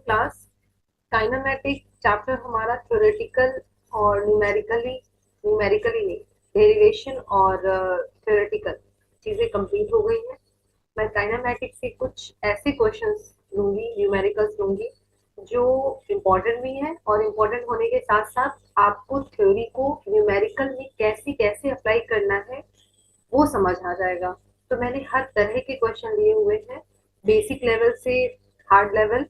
Class kinematic chapter हमारा theoretical और numerically नहीं, डेरिवेशन और थ्योरेटिकल चीजें कंप्लीट हो गई हैं। मैं काइनेमेटिक्स से कुछ ऐसे क्वेश्चंस लूंगी, न्यूमेरिकल्स लूंगी जो इम्पोर्टेंट भी हैं और इम्पोर्टेंट होने के साथ साथ आपको थ्योरी को न्यूमेरिकल में कैसे कैसे अप्लाई करना है वो समझ आ जाएगा। तो मैंने हर तरह के क्वेश्चन लिए हुए हैं, बेसिक लेवल से हार्ड लेवल,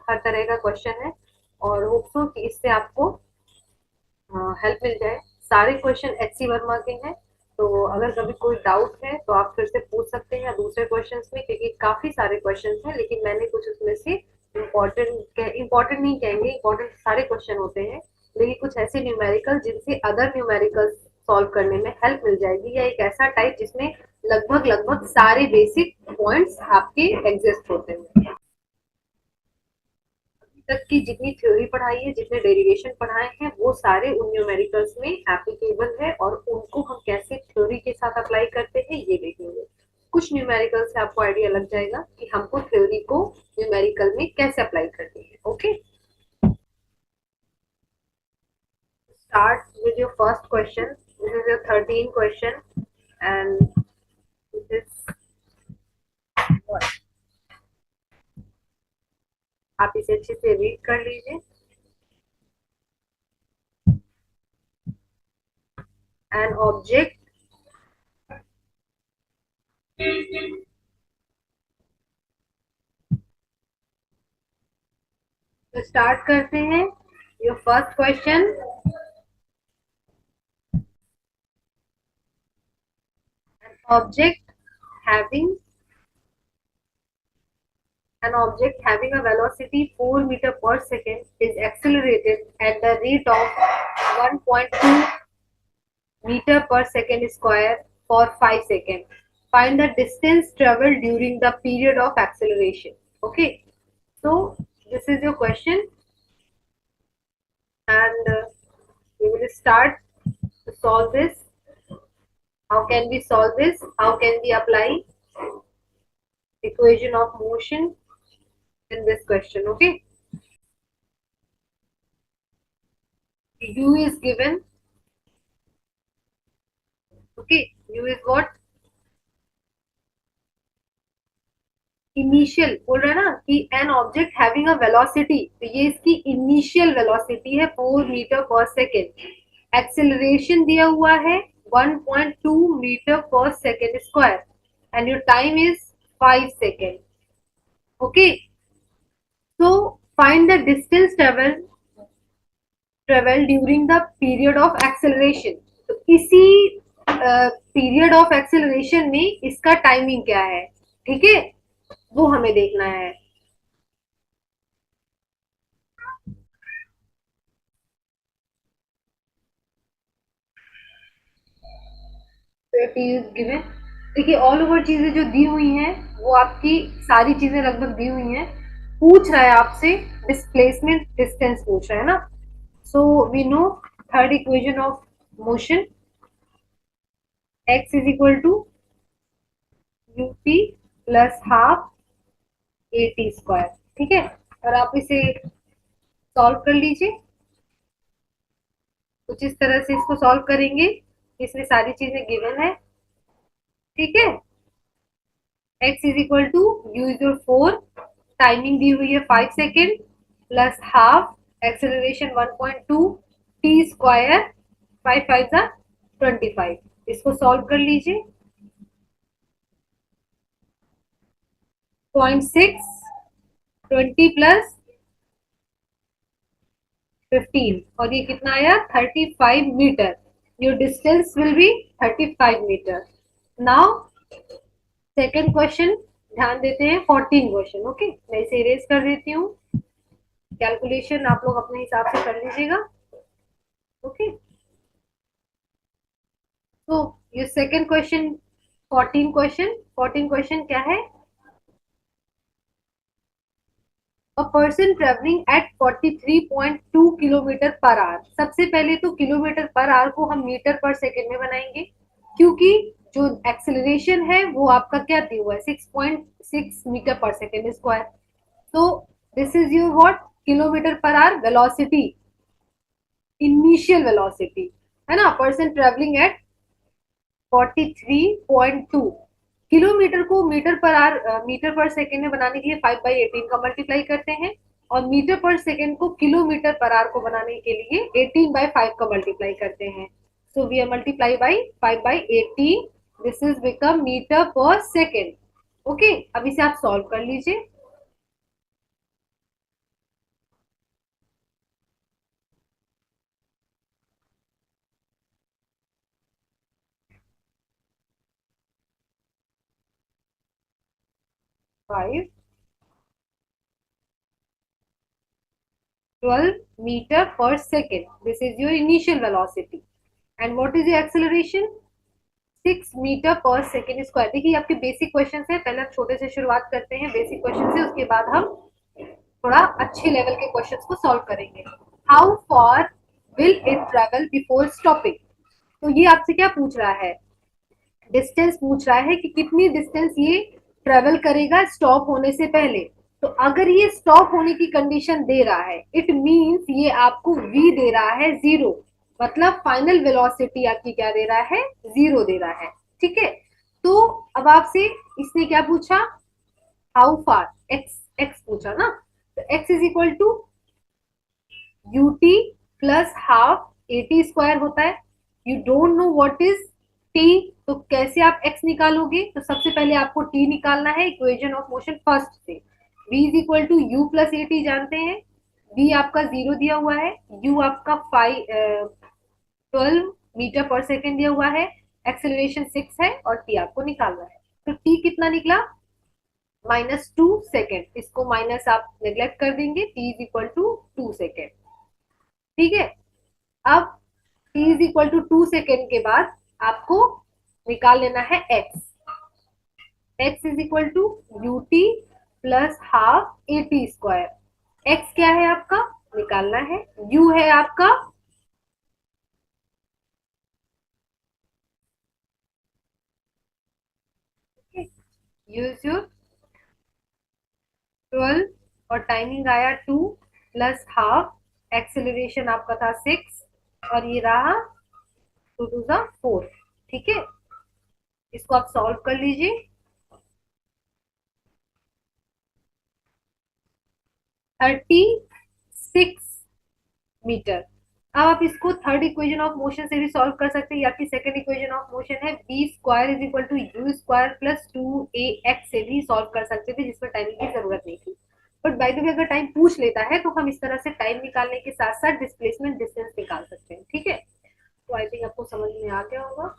हर तरह का क्वेश्चन है और होप सो कि इससे आपको हेल्प मिल जाए। सारे क्वेश्चन एच सी वर्मा के हैं, तो अगर कभी कोई डाउट है तो आप फिर से पूछ सकते हैं दूसरे क्वेश्चंस में, क्योंकि काफी सारे क्वेश्चंस हैं, लेकिन मैंने कुछ उसमें से इम्पोर्टेंट नहीं कहेंगे, इम्पोर्टेंट सारे क्वेश्चन होते हैं, लेकिन कुछ ऐसे न्यूमेरिकल जिनसे अदर न्यूमेरिकल सॉल्व करने में हेल्प मिल जाएगी, या एक ऐसा टाइप जिसमें लगभग लगभग सारे बेसिक पॉइंट्स आपके एग्जिस्ट होते हैं। तक की जितनी थ्योरी पढ़ाई है, जितने डेरिवेशन पढ़ाए हैं, वो सारे उन न्यूमेरिकल्स में एप्लीकेबल है और उनको हम कैसे थ्योरी के साथ अप्लाई करते हैं ये देखेंगे। कुछ न्यूमेरिकल से आपको आइडिया लग जाएगा कि हमको थ्योरी को न्यूमेरिकल में कैसे अप्लाई करनी है। Okay, start with your first question. This is your 13 question and this is what? आप इसे अच्छे से रीड कर लीजिए। An object, तो स्टार्ट करते हैं। Your first question, object having an object having a velocity 4 meter per second is accelerated at the rate of 1.2 meter per second square for 5 seconds. Find the distance traveled during the period of acceleration. Okay, so this is your question and we will start to solve this. How can we solve this? How can we apply equation of motion in this question? Okay, u is given. Okay, u is what? Initial बोल रहा है ना कि an object having a velocity, तो ये इसकी initial velocity है 4 metre पर सेकेंड। एक्सेलरेशन दिया हुआ है 1.2 मीटर पर second square and your time is 5 second. Okay, so find the distance travel during the period of acceleration. तो इसी पीरियड ऑफ एक्सेलरेशन में इसका टाइमिंग क्या है, ठीक है, वो हमें देखना है। गिवन, देखिए ऑल ओवर चीजें जो दी हुई हैं वो आपकी सारी चीजें लगभग दी हुई हैं। पूछ रहा है आपसे डिस्प्लेसमेंट डिस्टेंस पूछ रहा है ना, so we know third equation of motion, x is equal to u t plus half a t square. ठीक है, और आप इसे सॉल्व कर लीजिए। कुछ इस तरह से इसको सॉल्व करेंगे, इसमें सारी चीजें गिवन है। ठीक है, x is equal to u is your 4, timing दी हुई है 5 second plus half acceleration 1.2 T square 5 5 जा 25। इसको सॉल्व कर लीजिए। 0.6 20 प्लस 15 और ये कितना आया 35 metre. Your distance will be 35 metre. Now second question ध्यान देते हैं, 14 क्वेश्चन। ओके, मैं इसे इरेज कर देती हूँ, कैलकुलेशन आप लोग अपने हिसाब से कर लीजिएगा। ओके, तो ये सेकेंड क्वेश्चन 14 क्वेश्चन क्या है। A person travelling at 43.2 kilometre per hour. सबसे पहले तो किलोमीटर पर आवर को हम मीटर पर सेकेंड में बनाएंगे, क्योंकि जो एक्सेलरेशन है वो आपका क्या दिया हुआ है 6.6 मीटर पर सेकेंड स्क्वायर। तो this is your what, kilometre per hour velocity, initial velocity, है ना, पर्सन ट्रेवलिंग एट 43.2। किलोमीटर को मीटर पर आर मीटर पर सेकेंड में बनाने के लिए 5/18 का मल्टीप्लाई करते हैं, और मीटर पर सेकेंड को किलोमीटर पर आर को बनाने के लिए 18/5 का मल्टीप्लाई करते हैं। So we are multiply by 5/18, this is become metre पर सेकेंड। ओके, अब इसे आप सॉल्व कर लीजिए। Five 12 meter per second. This is your initial velocity. And what is the acceleration? 6 metre पर सेकेंड स्क्वायर। देखिए आपके बेसिक क्वेश्चन है, पहले हम छोटे से शुरुआत करते हैं बेसिक क्वेश्चन से, उसके बाद हम थोड़ा अच्छे लेवल के क्वेश्चंस को सॉल्व करेंगे। How far will it travel before stopping? तो ये आपसे क्या पूछ रहा है, डिस्टेंस पूछ रहा है कि कितनी डिस्टेंस ये ट्रेवल करेगा स्टॉप होने से पहले। तो अगर ये स्टॉप होने की कंडीशन दे रहा है, इट मींस ये आपको v दे रहा है 0, मतलब फाइनल वेलोसिटी आपकी क्या दे रहा है, 0 दे रहा है। ठीक है, तो अब आपसे इसने क्या पूछा, हाउ फार, एक्स पूछा ना, तो x is equal to ut plus half at square होता है। You don't know what is t, तो कैसे आप x निकालोगे, तो सबसे पहले आपको t निकालना है इक्वेशन ऑफ मोशन फर्स्ट से। v is equal to u plus at जानते हैं, v आपका 0 दिया हुआ है, u आपका 12 मीटर पर सेकेंड दिया हुआ है, एक्सेलरेशन 6 है, और t आपको निकालना है। तो t कितना निकला, -2 सेकेंड। इसको माइनस आप नेग्लेक्ट कर देंगे, t is equal to 2 second. ठीक है, अब t is equal to 2 second के बाद आपको निकाल लेना है x। x is equal to ut plus half at square. x क्या है आपका, निकालना है, u है आपका यूज योर 12 और टाइमिंग आया 2 प्लस हाफ, एक्सेलरेशन आपका था 6, और ये रहा 2 टू 4। ठीक है, इसको आप सॉल्व कर लीजिए। 36 मीटर। अब आप इसको थर्ड इक्वेशन ऑफ मोशन से भी सॉल्व कर सकते हैं, या फिर सेकंड इक्वेशन ऑफ मोशन है v square is equal to u square plus 2ax से भी सॉल्व कर सकते थे, जिसमें टाइमिंग की जरूरत नहीं थी। बट बाय द वे अगर टाइम पूछ लेता है तो हम इस तरह से टाइम निकालने के साथ साथ डिस्प्लेसमेंट डिस्टेंस निकाल सकते हैं। ठीक है, तो आई थिंक आपको समझ में आ गया होगा।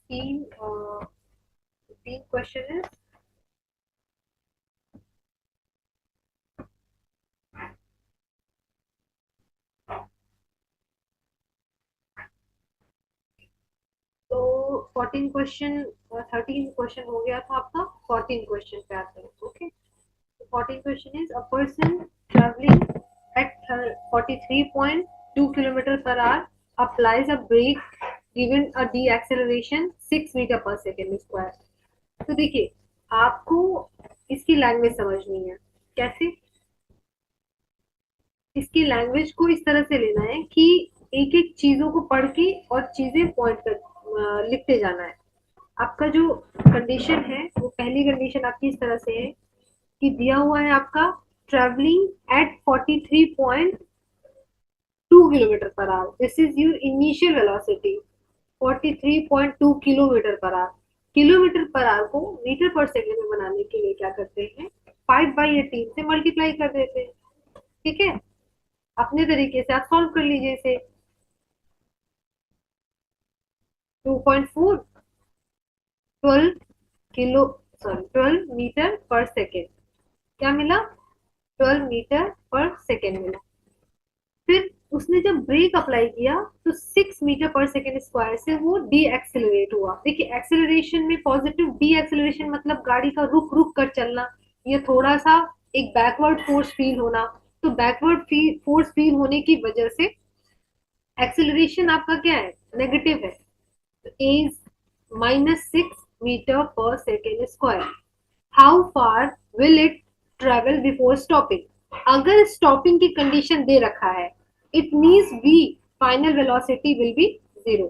तीन तीन क्वेश्चन है। तो 14 क्वेश्चन, 13 क्वेश्चन हो गया था आपका, 14 क्वेश्चन पे आते हैं। Okay, 14 question is a person traveling at 43.2 kilometer per hour applies a brake given a deceleration 6 meter per second square। तो देखिए आपको इसकी लैंग्वेज समझनी है, कैसे, इसकी लैंग्वेज को इस तरह से लेना है कि एक एक चीजों को पढ़ के और चीजें पॉइंट कर लिखते जाना है। आपका जो कंडीशन है वो पहली कंडीशन आपकी इस तरह से है कि दिया हुआ है आपका travelling at 43.2 kilometre per hour, this is your initial velocity 43.2 kilometre per hour. Kilometre per hour को मीटर पर सेकेंड में बनाने के लिए क्या करते हैं, 5/18 से मल्टीप्लाई कर देते हैं। ठीक है, अपने तरीके से आप सॉल्व कर लीजिए इसे। 2.4, 12 किलो, सॉरी 12 मीटर पर सेकेंड, क्या मिला, 12 मीटर पर सेकेंड मिला। फिर उसने जब ब्रेक अप्लाई किया तो 6 मीटर पर सेकेंड स्क्वायर से वो डी एक्सेलरेट हुआ। देखिए एक्सेलरेशन में पॉजिटिव, डी एक्सेलरेशन मतलब गाड़ी का रुक रुक कर चलना, ये थोड़ा सा एक बैकवर्ड फोर्स फील होना। तो बैकवर्ड फोर्स फील होने की वजह से एक्सेलरेशन आपका क्या है, नेगेटिव है। is -6 मीटर पर second square. How far will it travel before stopping. अगर स्टॉपिंग की कंडीशन दे रखा है, it means we final velocity will be 0.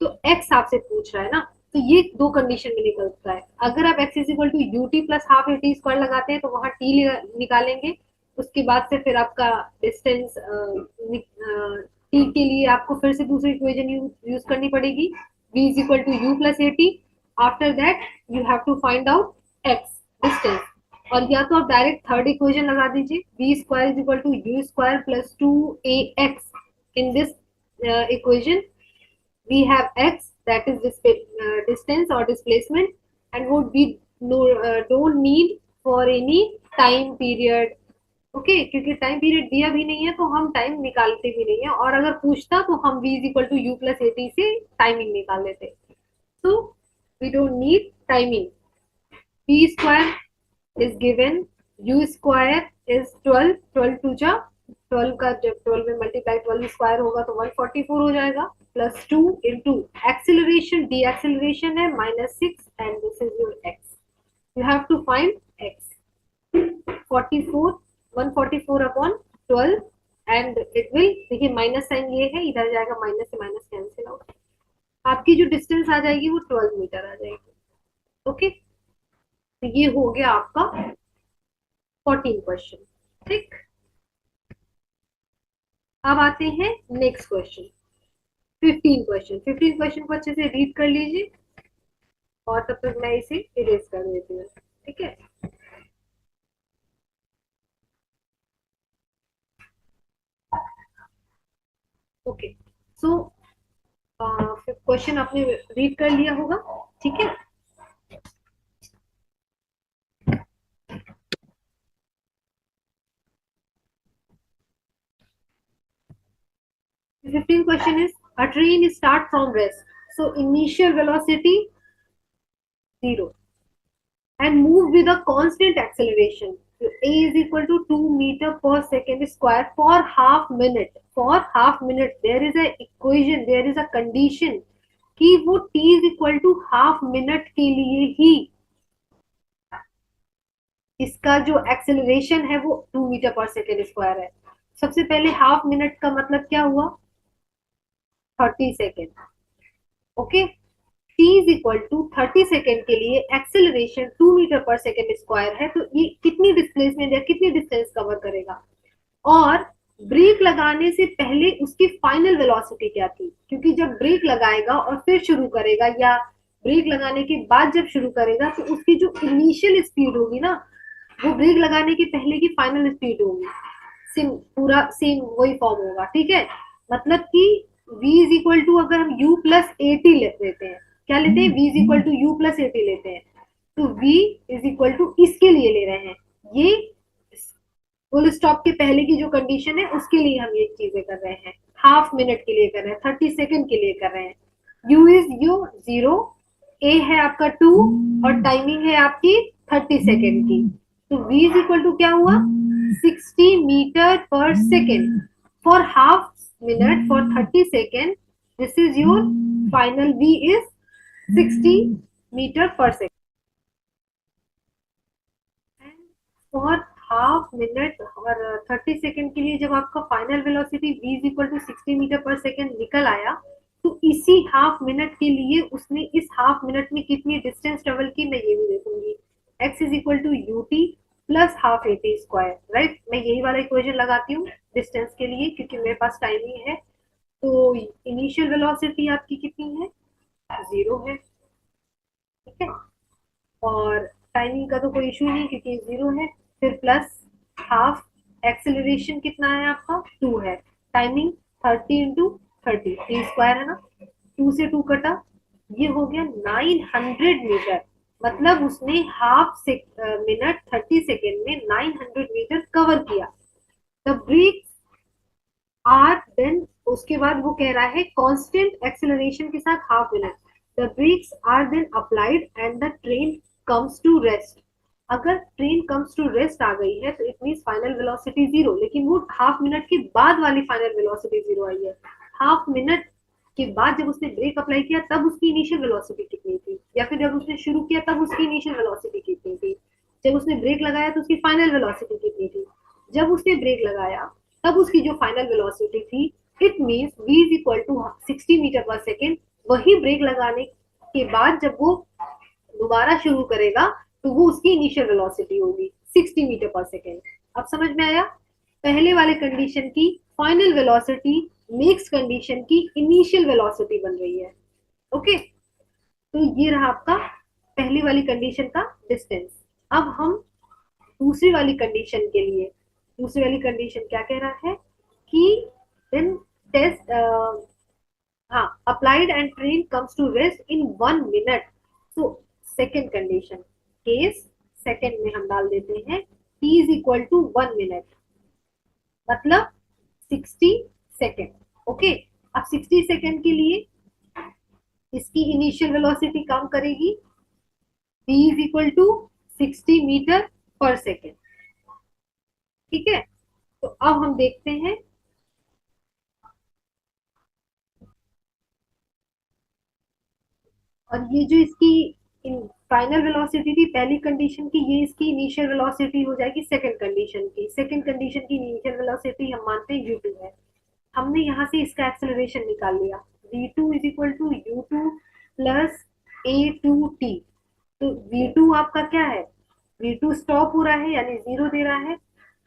तो x आपसे पूछ रहा है ना, तो ये दो कंडीशन में निकलता है. अगर आप x is equal to u t plus half a t square लगाते हैं तो वहां t निकालेंगे. उसके बाद से फिर आपका डिस्टेंस t के लिए आपको फिर से दूसरी इक्वेशन यूज करनी पड़ेगी, v is equal to u plus a t. After that you have to find out x distance. और या तो आप डायरेक्ट थर्ड इक्वेशन लगा दीजिए, v square is equal to u square plus 2ax. in this equation we have x, that is distance or displacement, and would we don't need for any time period. Okay क्योंकि time period दिया भी नहीं है तो हम time निकालते भी नहीं है, और अगर पूछता तो हम v is equal to u plus a t से टाइमिंग निकाल लेते. so we don't need timing. v square is given, u square is 12, 12 to जा 12 का, जब 12 में मल्टीप्लाई 12 स्क्वायर होगा तो 144 हो जाएगा, plus 2 into acceleration, the acceleration है -6 and this is your x. You have to find x. 44 144 upon 12 and it will, देखिए माइनस साइन ये है, इधर जाएगा माइनस से माइनस कैंसिल आउट. आपकी जो डिस्टेंस आ जाएगी वो 12 मीटर आ जाएगी. ओके तो ये हो गया आपका 14 क्वेश्चन. ठीक, अब आते हैं नेक्स्ट क्वेश्चन 15 क्वेश्चन. 15 क्वेश्चन को अच्छे से रीड कर लीजिए और तब तक मैं इसे इरेज कर देती हूँ. ठीक है, ओके. सो क्वेश्चन आपने रीड कर लिया होगा. ठीक है, the 15th question is, a train start from rest, so initial velocity 0 and move with a constant acceleration. So a is equal to 2 meter per second square for half minute. For half minute there is a equation, there is a condition कि वो t is equal to half minute के लिए ही इसका जो acceleration है वो 2 metre पर second square है. सबसे पहले हाफ मिनट का मतलब क्या हुआ, 30 second. Okay, t is equal to 30 second के लिए एक्सेलरेशन 2 मीटर पर सेकेंड स्क्वायर है, तो ये कितनी डिस्प्लेसमेंट या कितनी डिस्टेंस कवर करेगा. और ब्रेक लगाने से पहले उसकी फाइनल वेलोसिटी क्या थी, क्योंकि जब ब्रेक लगाएगा और फिर शुरू करेगा या ब्रेक लगाने के बाद जब शुरू करेगा तो उसकी जो इनिशियल स्पीड होगी ना, वो ब्रेक लगाने के पहले की फाइनल स्पीड होगी. पूरा सेम वही फॉर्म होगा. ठीक है, मतलब कि v इज इक्वल टू, अगर हम u प्लस ए टी लेते हैं, क्या लेते हैं, v is equal to u plus a t लेते हैं, तो v इज इक्वल टू इसके लिए ले रहे हैं, ये फुल स्टॉप के पहले की जो कंडीशन है उसके लिए हम ये चीजें कर रहे हैं. हाफ मिनट के लिए कर रहे हैं, 30 सेकेंड के लिए कर रहे हैं. u इज u 0, a है आपका 2 और टाइमिंग है आपकी 30 सेकेंड की. तो v इज इक्वल टू क्या हुआ, 60 मीटर पर second for half minute for 30 seconds. This is your final v is 60 meter per second. And for half minute और 30 सेकेंड के लिए जब आपका final velocity v is equal to 60 metre पर second निकल आया, तो इसी हाफ मिनट के लिए उसने इस हाफ मिनट में कितनी डिस्टेंस ट्रेवल की मैं ये भी देखूंगी. x is equal to ut plus half a t square. Right, मैं यही वाला इक्वेशन लगाती हूँ डिस्टेंस के लिए क्योंकि मेरे पास टाइमिंग है. तो इनिशियल वेलोसिटी आपकी कितनी है, 0 है. ठीक है, और टाइमिंग का तो कोई इशू नहीं क्योंकि 0 है. फिर प्लस हाफ, एक्सेलरेशन कितना है आपका 2 है, टाइमिंग 30 इंटू 30, टी स्क्वायर है ना, 2 से 2 कटा, ये हो गया 900 मीटर. मतलब उसने हाफ मिनट 30 सेकेंड में 900 मीटर कवर किया. द ब्रेक आर देन, उसके बाद वो कह रहा है कांस्टेंट एक्सेलरेशन के साथ half minute. The brakes are then applied and the train comes to rest. अगर ट्रेन कम्स टू रेस्ट आ गई है तो इट मींस फाइनल वेलोसिटी 0, लेकिन वो हाफ मिनट के बाद वाली फाइनल वेलोसिटी 0 आई है. हाफ मिनट के बाद जब उसने ब्रेक अप्लाई किया तब उसकी इनिशियल वेलोसिटी कितनी थी, या फिर जब उसने शुरू किया तब उसकी इनिशियल वेलोसिटी कितनी थी, जब उसने ब्रेक लगाया तो उसकी फाइनल वेलोसिटी कितनी थी, जब उसने ब्रेक लगाया तब उसकी जो फाइनल वेलोसिटी थी, it means v is equal to 60 metre पर सेकेंड। वही ब्रेक लगाने के बाद जब वो दोबारा शुरू करेगा तो वो उसकी इनिशियल वेलोसिटी होगी 60 मीटर पर सेकेंड। अब समझ में आया? पहले वाले कंडीशन की फाइनल वेलोसिटी नेक्स्ट कंडीशन की इनिशियल वेलोसिटी बन रही है। ओके, तो ये रहा आपका पहली वाली कंडीशन का डिस्टेंस। अब हम दूसरी वाली कंडीशन के लिए, दूसरी वाली कंडीशन क्या कह रहा है कि देन टेस्ट हाँ applied and train comes to rest in 1 minute. तो सेकेंड कंडीशन केस सेकेंड में हम डाल देते हैं t is equal to 1 minute, मतलब 60 सेकेंड। ओके, अब 60 सेकेंड के लिए इसकी इनिशियल वेलोसिटी काम करेगी v is equal to 60 metre पर सेकेंड। ठीक है, तो अब हम देखते हैं और ये जो इसकी फाइनल वेलोसिटी थी पहली कंडीशन की, ये इसकी इनिशियल वेलोसिटी हो जाएगी सेकंड कंडीशन की। सेकंड कंडीशन की इनिशियल वेलोसिटी हम मानते हैं u2 है। हमने यहाँ से इसका एक्सेलरेशन निकाल लिया, v2 is equal to u2 plus a2t। तो v2 आपका क्या है, v2 स्टॉप हो रहा है यानी 0 दे रहा है,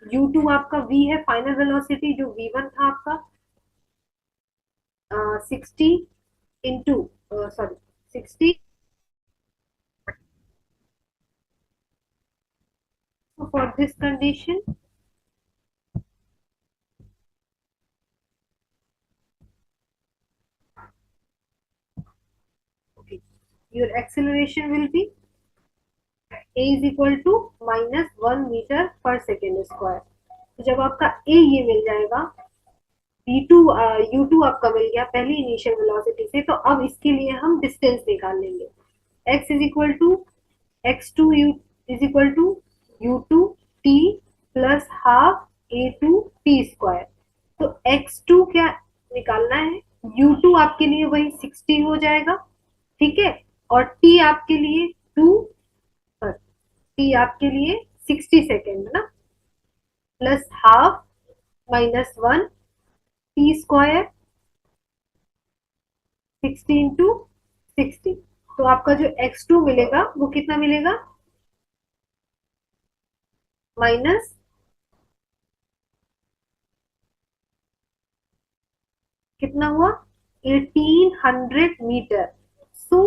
u2 आपका v है फाइनल वेलोसिटी जो v1 था आपका 60 into sorry 60। So for this condition, okay, your acceleration will be a is equal to -1 metre पर सेकेंड स्क्वायर। तो जब आपका a ये मिल जाएगा, v2 u2 आपका मिल गया पहली इनिशियल वेलोसिटी से, तो अब इसके लिए हम डिस्टेंस निकाल लेंगे। x is equal to x2 u is equal to u2 t plus half a2 t square. तो x2 क्या निकालना है, u2 आपके लिए वही 60 हो जाएगा, ठीक है, और t आपके लिए 2 t आपके लिए 60 सेकेंड है ना, plus half -1 T square 60 into 60। तो आपका जो x2 मिलेगा वो कितना मिलेगा, माइनस कितना हुआ 1800 metre. So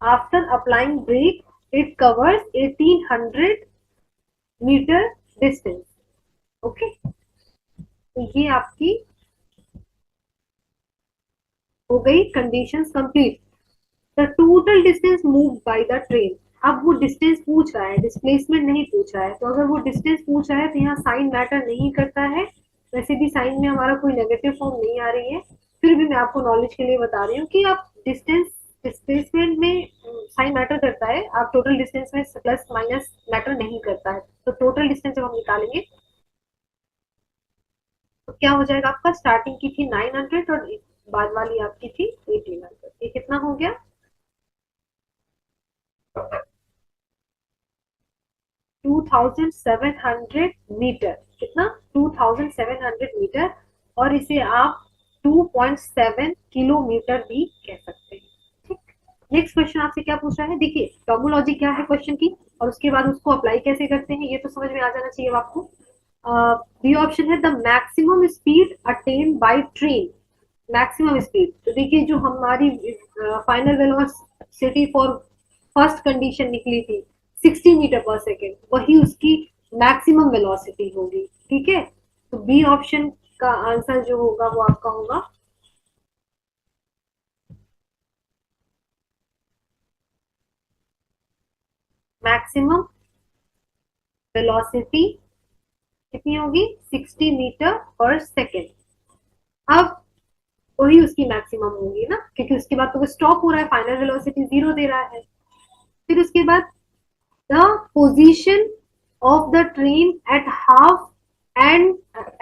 after applying brake it covers 1800 metre distance. Okay, तो ये आपकी हो गई conditions complete. The total distance move by the train. अब वो डिस्टेंस पूछ रहा है, डिस्प्लेसमेंट नहीं पूछ रहा है, तो अगर वो डिस्टेंस पूछ रहा है तो यहाँ साइन मैटर नहीं करता है। वैसे भी साइन में हमारा कोई नेगेटिव फॉर्म नहीं आ रही है, फिर भी मैं आपको नॉलेज के लिए बता रही हूँ कि आप डिस्टेंस डिस्प्लेसमेंट में साइन मैटर करता है, आप टोटल डिस्टेंस में प्लस माइनस मैटर नहीं करता है। तो टोटल डिस्टेंस जब हम निकालेंगे तो क्या हो जाएगा, आपका स्टार्टिंग की थी 900 और बाद वाली आपकी थी 1800। ये कितना हो गया, 2700 मीटर। कितना, 2700 मीटर, और इसे आप 2.7 किलोमीटर भी कह सकते हैं। ठीक, नेक्स्ट क्वेश्चन आपसे क्या पूछ रहा है, देखिए टर्मोलॉजी क्या है क्वेश्चन की और उसके बाद उसको अप्लाई कैसे करते हैं ये तो समझ में आ जाना चाहिए आपको। बी ऑप्शन है the maximum speed attain by train. Maximum speed, तो देखिए जो हमारी final velocity for first condition निकली थी 60 मीटर पर सेकेंड, वही उसकी मैक्सिमम वेलोसिटी होगी। ठीक है, तो बी ऑप्शन का आंसर जो होगा वो आपका होगा मैक्सिमम वेलोसिटी कितनी होगी 60 मीटर पर सेकेंड। अब वही उसकी मैक्सिमम होगी ना, क्योंकि उसके बाद तो वो स्टॉप हो रहा है, फाइनल वेलोसिटी 0 दे रहा है। फिर उसके बाद the position of the train at half and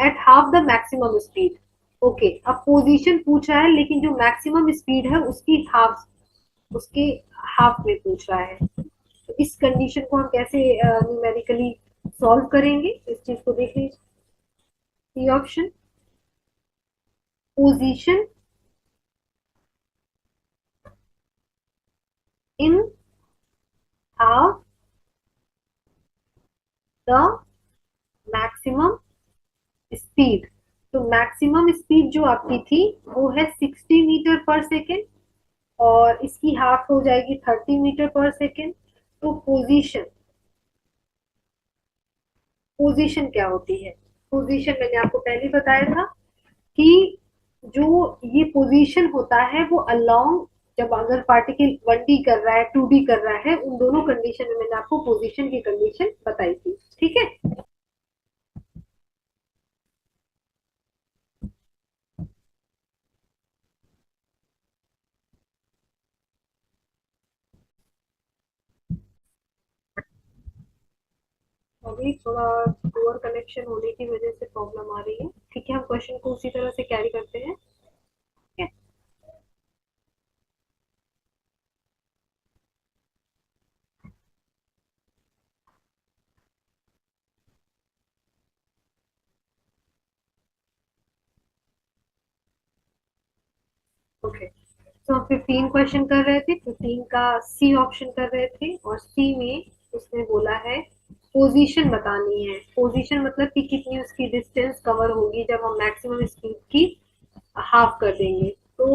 at half the maximum speed। Okay, अब पोजीशन पूछा है लेकिन जो मैक्सिमम स्पीड है उसके हाफ में पूछ रहा है। तो इस कंडीशन को हम कैसे न्यूमेरिकली सॉल्व करेंगे, इस चीज को देख लीजिए। C option, position in half the maximum speed. तो मैक्सिमम स्पीड जो आपकी थी वो है 60 मीटर पर सेकेंड, और इसकी हाफ हो जाएगी 30 मीटर पर सेकेंड। तो पोजीशन क्या होती है? पोजीशन मैंने आपको पहले बताया था कि जो ये पोजीशन होता है वो अलोंग, जब अगर पार्टिकल 1D कर रहा है 2D कर रहा है, उन दोनों कंडीशन में मैंने आपको पोजीशन की कंडीशन बताई थी। ठीक है, अभी थोड़ा पुअर कनेक्शन होने की वजह से प्रॉब्लम आ रही है। ठीक है, हम क्वेश्चन को उसी तरह से कैरी करते हैं। ठीक है, ओके। तो हम 15 क्वेश्चन कर रहे थे, 15 का सी ऑप्शन कर रहे थे, और सी में उसने बोला है पोजीशन बतानी है। पोजीशन मतलब कि कितनी उसकी डिस्टेंस कवर होगी जब हम मैक्सिमम स्पीड की हाफ कर देंगे। तो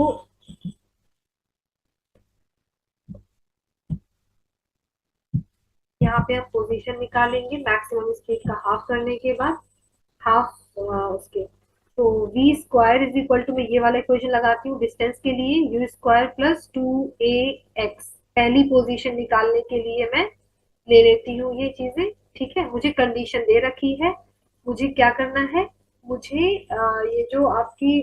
यहाँ पे हम पोजीशन निकालेंगे मैक्सिमम स्पीड का हाफ करने के बाद। हाफ उसके, तो v square is equal to, मैं ये वाला इक्वेशन लगाती हूँ डिस्टेंस के लिए, यू स्क्वायर प्लस 2ax। पहली पोजीशन निकालने के लिए मैं ले लेती हूँ ये चीजें। ठीक है, मुझे कंडीशन दे रखी है, मुझे क्या करना है, मुझे ये जो आपकी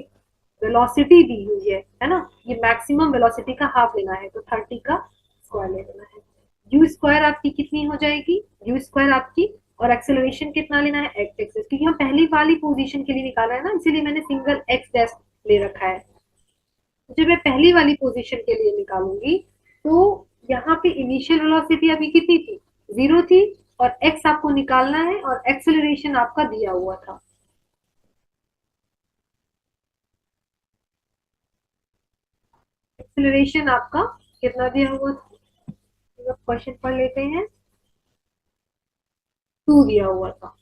वेलोसिटी दी हुई है ना, ये मैक्सिमम वेलोसिटी का हाफ लेना है, तो 30 का स्क्वायर ले लेना है। यू स्क्वायर आपकी कितनी हो जाएगी, यू स्क्वायर आपकी, और एक्सेलरेशन कितना लेना है, एक्स एक्सिस, क्योंकि हम पहली वाली पोजीशन के लिए निकाला है ना, इसीलिए मैंने सिंगल एक्स डैश ले रखा है। जब मैं पहली वाली पोजीशन के लिए निकालूंगी तो यहाँ पे इनिशियल वेलोसिटी अभी कितनी थी, 0 थी, और एक्स आपको निकालना है, और एक्सेलरेशन आपका दिया हुआ था। एक्सेलरेशन आपका कितना दिया हुआ था, क्वेश्चन पढ़ लेते हैं। 2 दिया हुआ था।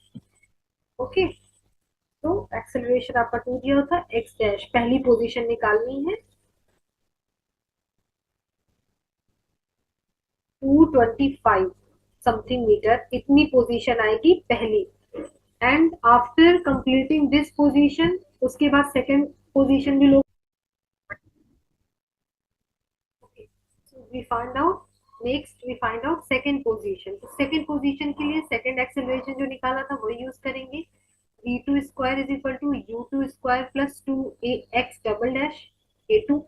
ओके, तो एक्सेलरेशन आपका 2 दिया हुआ था, एक्स डैश पहली पोजीशन निकालनी है, 225 समथिंग मीटर, इतनी पोजीशन आएगी पहली। And after completing this position, उसके बाद सेकंड पोजीशन भी लोग, we find out, next we find out second position. तो सेकंड पोजीशन के लिए सेकंड एक्सेलरेशन जो निकाला था वही यूज करेंगे। v2 square is equal to u2 square plus 2ax double dash a2।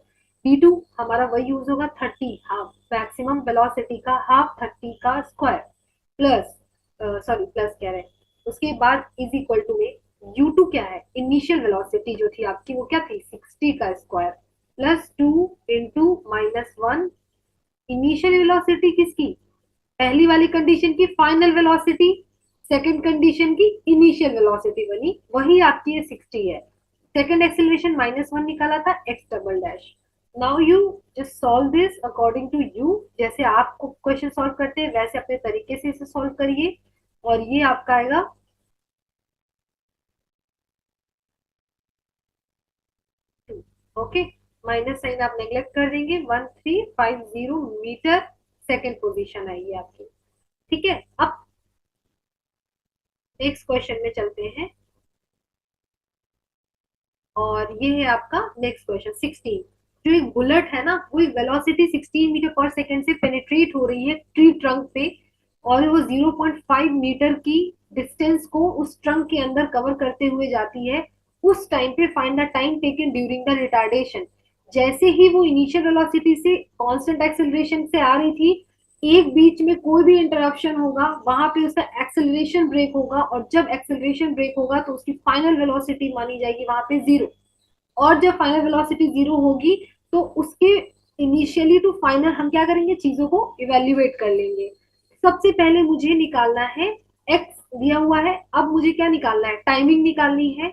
v2 हमारा वही यूज होगा, 30 हाफ, मैक्सिमम वेलोसिटी का हाफ 30 का स्क्वायर, प्लस सॉरी प्लस कह रहे हैं, उसके बाद इज इक्वल टू में u2 क्या है, इनिशियल वेलोसिटी जो थी आपकी वो क्या थी, 60 का square, plus 2 into -1, initial velocity किसकी, पहली वाली कंडीशन की फाइनल वेलोसिटी, सेकंड कंडीशन की इनिशियल वेलोसिटी बनी, वही आपकी ये 60 है। सेकंड एक्सेलरेशन -1 निकाला था, x double dash. Now you just solve this according to you, जैसे आप क्वेश्चन सॉल्व करते हैं वैसे अपने तरीके से इसे सॉल्व करिए, और ये आपका आएगा, ओके, माइनस साइन आप नेग्लेक्ट कर देंगे, 1350 मीटर सेकेंड पोजीशन आएगी आपकी। ठीक है, अब नेक्स्ट क्वेश्चन में चलते हैं, और ये है आपका नेक्स्ट क्वेश्चन 16। जो एक बुलेट है ना, वो एक वेलोसिटी 16 मीटर पर सेकेंड से पेनिट्रेट हो रही है ट्री ट्रंक पे, और वो 0.5 मीटर की डिस्टेंस को उस ट्रंक के अंदर कवर करते हुए जाती है। उस टाइम पे find the time taken during the retardation. जैसे ही वो इनिशियल वेलोसिटी से कांस्टेंट एक्सेलरेशन से आ रही थी, एक बीच में कोई भी इंटरप्शन होगा वहां पे उसका एक्सेलरेशन ब्रेक होगा, और जब एक्सेलरेशन ब्रेक होगा तो उसकी फाइनल वेलोसिटी मानी जाएगी वहां पे 0। और जब फाइनल वेलोसिटी जीरो होगी तो उसके इनिशियली टू फाइनल हम क्या करेंगे, चीजों को इवेल्युएट कर लेंगे। सबसे पहले मुझे निकालना है एक्स दिया हुआ है, अब मुझे क्या निकालना है, टाइमिंग निकालनी है।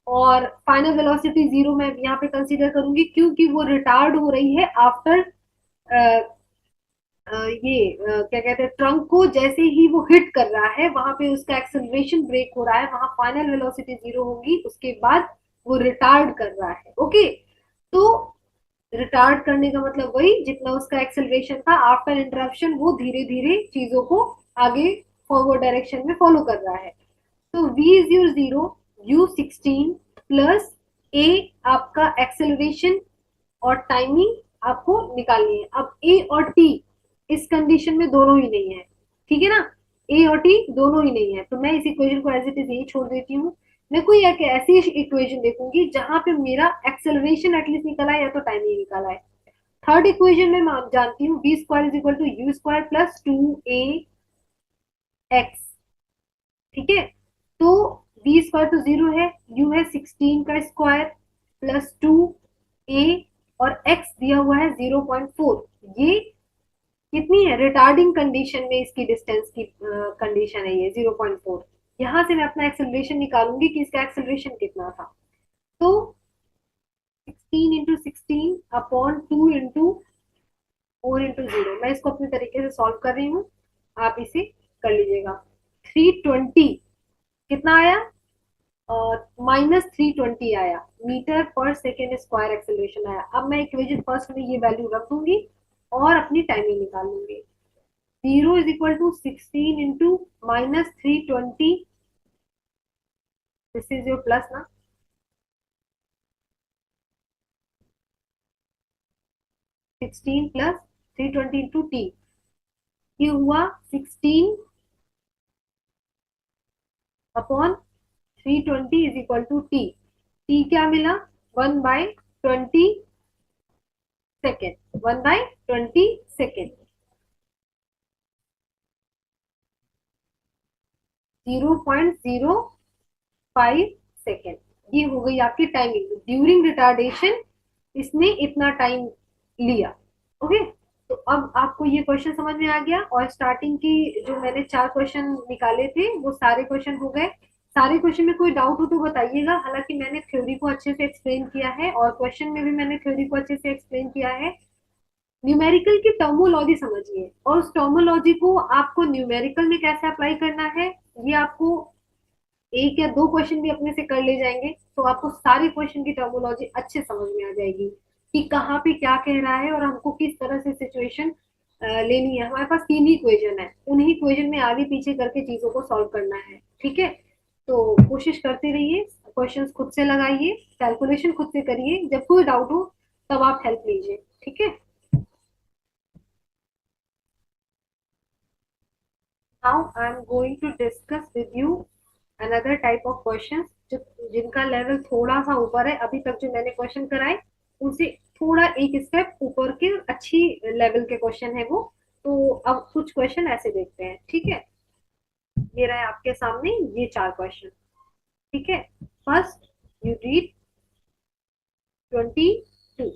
और फाइनल वेलोसिटी जीरो मैं यहाँ पे कंसीडर करूंगी क्योंकि वो रिटार्ड हो रही है आफ्टर क्या कहते हैं, ट्रंक को जैसे ही वो हिट कर रहा है वहां पे उसका एक्सेलरेशन ब्रेक हो रहा है, वहां फाइनल वेलोसिटी जीरो होगी, उसके बाद वो रिटार्ड कर रहा है। ओके, तो रिटार्ड करने का मतलब वही, जितना उसका एक्सेलरेशन था आफ्टर इंटरप्शन वो धीरे धीरे चीजों को आगे फॉरवर्ड डायरेक्शन में फॉलो कर रहा है। तो v is your zero, u16 plus a आपका एक्सेलरेशन और टाइमिंग आपको निकालनी है। अब ए और टी इस कंडीशन में दोनों ही नहीं है, ठीक है ना, ए और टी दोनों ही नहीं है, तो मैं इस इक्वेशन को एज इट इज यही छोड़ देती हूँ। मैं कोई एक ऐसी इक्वेशन देखूंगी जहां पे मेरा एक्सेलरेशन एटलीस्ट निकला है या तो टाइमिंग निकाला है। थर्ड इक्वेशन में मैं जानती हूँ v square is equal to u square plus two a x, ठीक है। तो बी स्क्वायर तो जीरो है, यू है 16 का स्क्वायर प्लस टू ए और एक्स दिया हुआ है 0.4। ये कितनी है, रिटार्डिंग कंडीशन में इसकी डिस्टेंस की कंडीशन है ये 0.4। यहां से मैं अपना एक्सेलरेशन निकालूंगी कि इसका एक्सेलरेशन कितना था। तो 16 इंटू 16 अपॉन 2 इंटू 4 इंटू 0, मैं इसको अपने तरीके से सॉल्व कर रही हूँ, आप इसे कर लीजिएगा। 320 कितना आया, -320 आया, मीटर पर सेकेंड स्क्वायर एक्सेलरेशन आया। अब मैं इक्वेशन फर्स्ट में ये वैल्यू रख दूंगी और अपनी टाइमिंग निकाल लूंगी। 0 = 16 into -320, this is your plus ना, 16 प्लस 320 इंटू टी, ये हुआ 16 upon 320 is equal to t. T क्या मिला, 1/20 सेकेंड, 1/20 सेकेंड, 0.05 सेकेंड। ये हो गई आपकी टाइमिंग ड्यूरिंग रिटार्डेशन, इसने इतना टाइम लिया। ओके, तो अब आपको ये क्वेश्चन समझ में आ गया, और स्टार्टिंग की जो मैंने 4 क्वेश्चन निकाले थे वो सारे क्वेश्चन हो गए। सारे क्वेश्चन में कोई डाउट हो तो बताइएगा, हालांकि मैंने थ्योरी को अच्छे से एक्सप्लेन किया है और क्वेश्चन में भी मैंने थ्योरी को अच्छे से एक्सप्लेन किया है। न्यूमेरिकल की टर्मोलॉजी समझिए और उस टर्मोलॉजी को आपको न्यूमेरिकल में कैसे अप्लाई करना है, ये आपको एक या दो क्वेश्चन भी अपने से कर ले जाएंगे तो आपको सारे क्वेश्चन की टर्मोलॉजी अच्छे समझ में आ जाएगी कि कहाँ पे क्या कह रहा है और हमको किस तरह से सिचुएशन लेनी है। हमारे पास 3 ही क्वेश्चन है, उन्हीं क्वेश्चन में आगे पीछे करके चीजों को सॉल्व करना है, ठीक है। तो कोशिश करते रहिए, क्वेश्चंस खुद से लगाइए, कैलकुलेशन खुद से करिए, जब कोई डाउट हो तब आप हेल्प लीजिए, ठीक है। Now I'm going to discuss with you another type of questions जो जिनका लेवल थोड़ा सा ऊपर है, अभी तक जो मैंने क्वेश्चन कराए उनसे थोड़ा एक स्टेप ऊपर के अच्छी लेवल के क्वेश्चन है वो। तो अब कुछ क्वेश्चन ऐसे देखते हैं, ठीक है। ये रहा है आपके सामने ये 4 क्वेश्चन, ठीक है। First you read 22,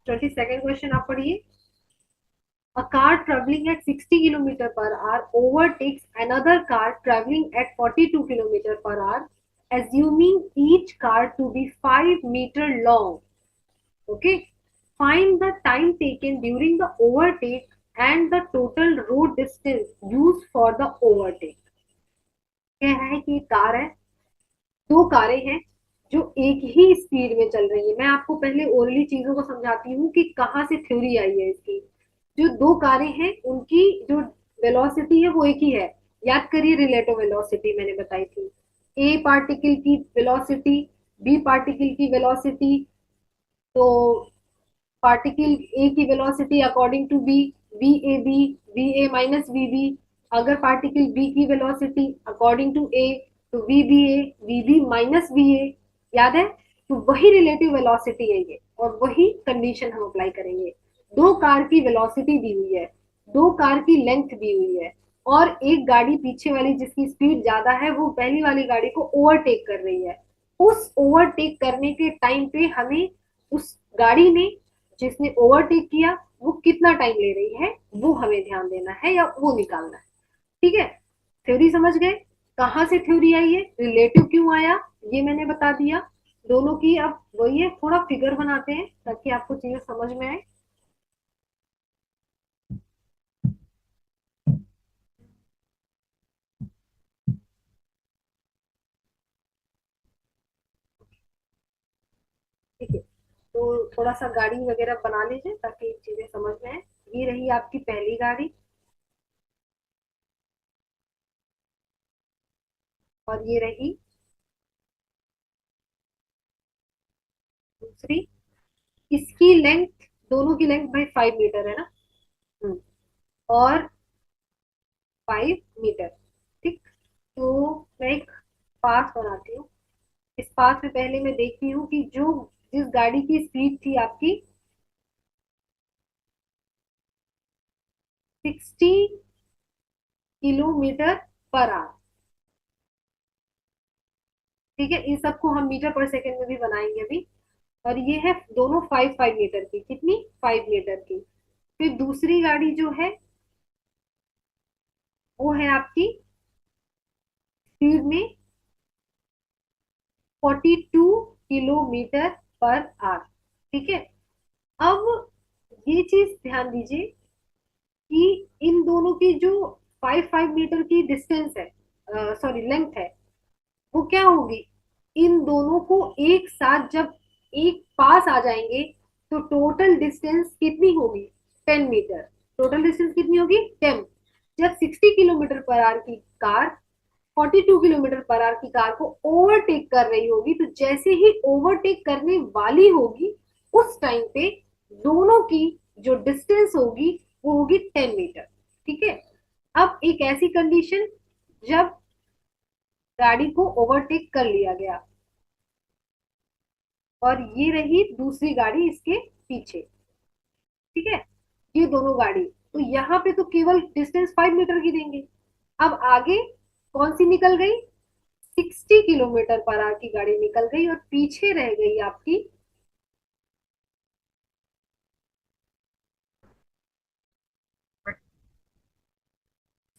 22nd question आप पढ़िए। A car traveling at 60 kilometer per hour overtakes another car traveling at 42 kilometer per hour, assuming each car to be 5 meter long. Okay. Find the time taken during the overtake and the total road distance used for the overtake. क्या है कि car है, दो कारें हैं जो एक ही speed में चल रही है। मैं आपको पहले ओरली चीजों को समझाती हूँ कि कहाँ से थ्योरी आई है इसकी। जो दो कारें हैं उनकी जो वेलोसिटी है वो एक ही है, याद करिए रिलेटिव वेलोसिटी मैंने बताई थी। ए पार्टिकल की वेलोसिटी, बी पार्टिकल की वेलोसिटी, तो पार्टिकल ए की velocity according to B, v A B, v A minus v B. अगर पार्टिकल बी की वेलोसिटी अकॉर्डिंग टू ए, तो v B minus v A, याद है। तो वही रिलेटिव वेलोसिटी है ये, और वही कंडीशन हम अप्लाई करेंगे। दो कार की वेलोसिटी दी हुई है, दो कार की लेंथ दी हुई है, और एक गाड़ी पीछे वाली जिसकी स्पीड ज्यादा है वो पहली वाली गाड़ी को ओवरटेक कर रही है। उस ओवरटेक करने के टाइम पे हमें उस गाड़ी ने जिसने ओवरटेक किया वो कितना टाइम ले रही है वो हमें ध्यान देना है या वो निकालना है। ठीक है, थ्योरी समझ गए? कहाँ से थ्योरी आई है, रिलेटिव क्यों आया, ये मैंने बता दिया। दोनों की अब वही है, थोड़ा फिगर बनाते हैं ताकि आपको चीजें समझ में आए। ठीक है, तो थोड़ा सा गाड़ी वगैरह बना लीजिए ताकि चीजें समझ में आए। ये रही आपकी पहली गाड़ी और ये रही दूसरी। इसकी लेंथ, दोनों की लेंथ भाई 5 मीटर है ना। हम्म, और 5 मीटर। ठीक, तो मैं एक पाथ बनाती हूँ। इस पाथ में पहले मैं देखती हूँ कि जो जिस गाड़ी की स्पीड थी आपकी 60 किलोमीटर पर आवर। ठीक है, इन सबको हम मीटर पर सेकेंड में भी बनाएंगे अभी। और ये है दोनों 5 5 मीटर की, कितनी, 5 मीटर की। फिर दूसरी गाड़ी जो है वो है आपकी स्पीड में 42 किलोमीटर पर आवर। ठीक है, अब ये चीज ध्यान दीजिए कि इन दोनों की जो 5 5 मीटर की डिस्टेंस है, सॉरी लेंथ है, वो क्या होगी, इन दोनों को एक साथ जब एक पास आ जाएंगे तो टोटल डिस्टेंस कितनी होगी, 10 मीटर। टोटल डिस्टेंस कितनी होगी, 10। जब 60 किलोमीटर पर आवर की कार 42 किलोमीटर पर आवर की कार को ओवरटेक कर रही होगी, तो जैसे ही ओवरटेक करने वाली होगी उस टाइम पे दोनों की जो डिस्टेंस होगी वो होगी 10 मीटर। ठीक है, अब एक ऐसी कंडीशन जब गाड़ी को ओवरटेक कर लिया गया और ये रही दूसरी गाड़ी इसके पीछे। ठीक है, ये दोनों गाड़ी, तो यहाँ पे तो केवल डिस्टेंस 5 मीटर की देंगे। अब आगे कौन सी निकल गई, 60 किलोमीटर पर आवर की गाड़ी निकल गई और पीछे रह गई आपकी,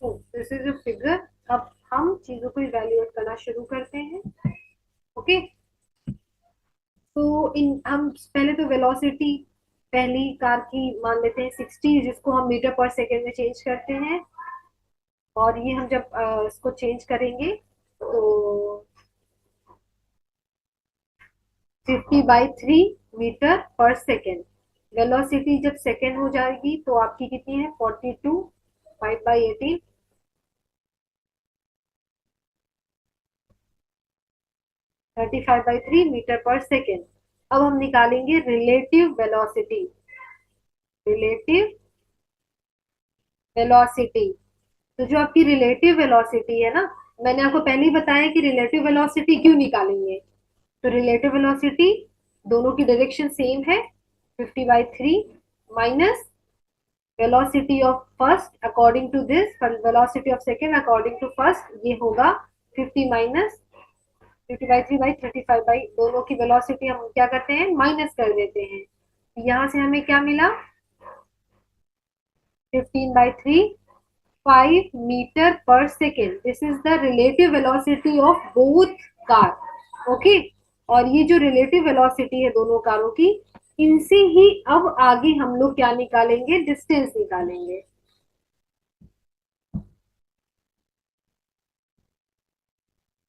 तो दिस इज अ फिगर। अब हम चीजों को इवेल्युएट करना शुरू करते हैं। ओके, तो इन हम पहले तो वेलोसिटी पहली कार की मान लेते हैं 60, जिसको हम मीटर पर सेकेंड में चेंज करते हैं। और ये हम जब इसको चेंज करेंगे तो 50/3 मीटर पर सेकेंड। वेलोसिटी जब सेकेंड हो जाएगी तो आपकी कितनी है, 42, 5/18, 35/3 मीटर पर सेकेंड। अब हम निकालेंगे रिलेटिव वेलोसिटी। रिलेटिव वेलोसिटी, तो जो आपकी रिलेटिव वेलोसिटी है ना, मैंने आपको पहले ही बताया कि रिलेटिव वेलोसिटी क्यों निकालेंगे। तो रिलेटिव वेलोसिटी दोनों की डायरेक्शन सेम है, 50/3 minus velocity of first according to this, velocity of second according to first, ये होगा 50 माइनस 50/3/35 दोनों की वेलोसिटी हम क्या करते हैं, माइनस कर देते हैं। यहाँ से हमें क्या मिला, 15/3, 5 मीटर पर second. This is the relative velocity of both car. Okay, और ये जो रिलेटिव वेलोसिटी है दोनों कारों की, इनसे ही अब आगे हम लोग क्या निकालेंगे, डिस्टेंस निकालेंगे।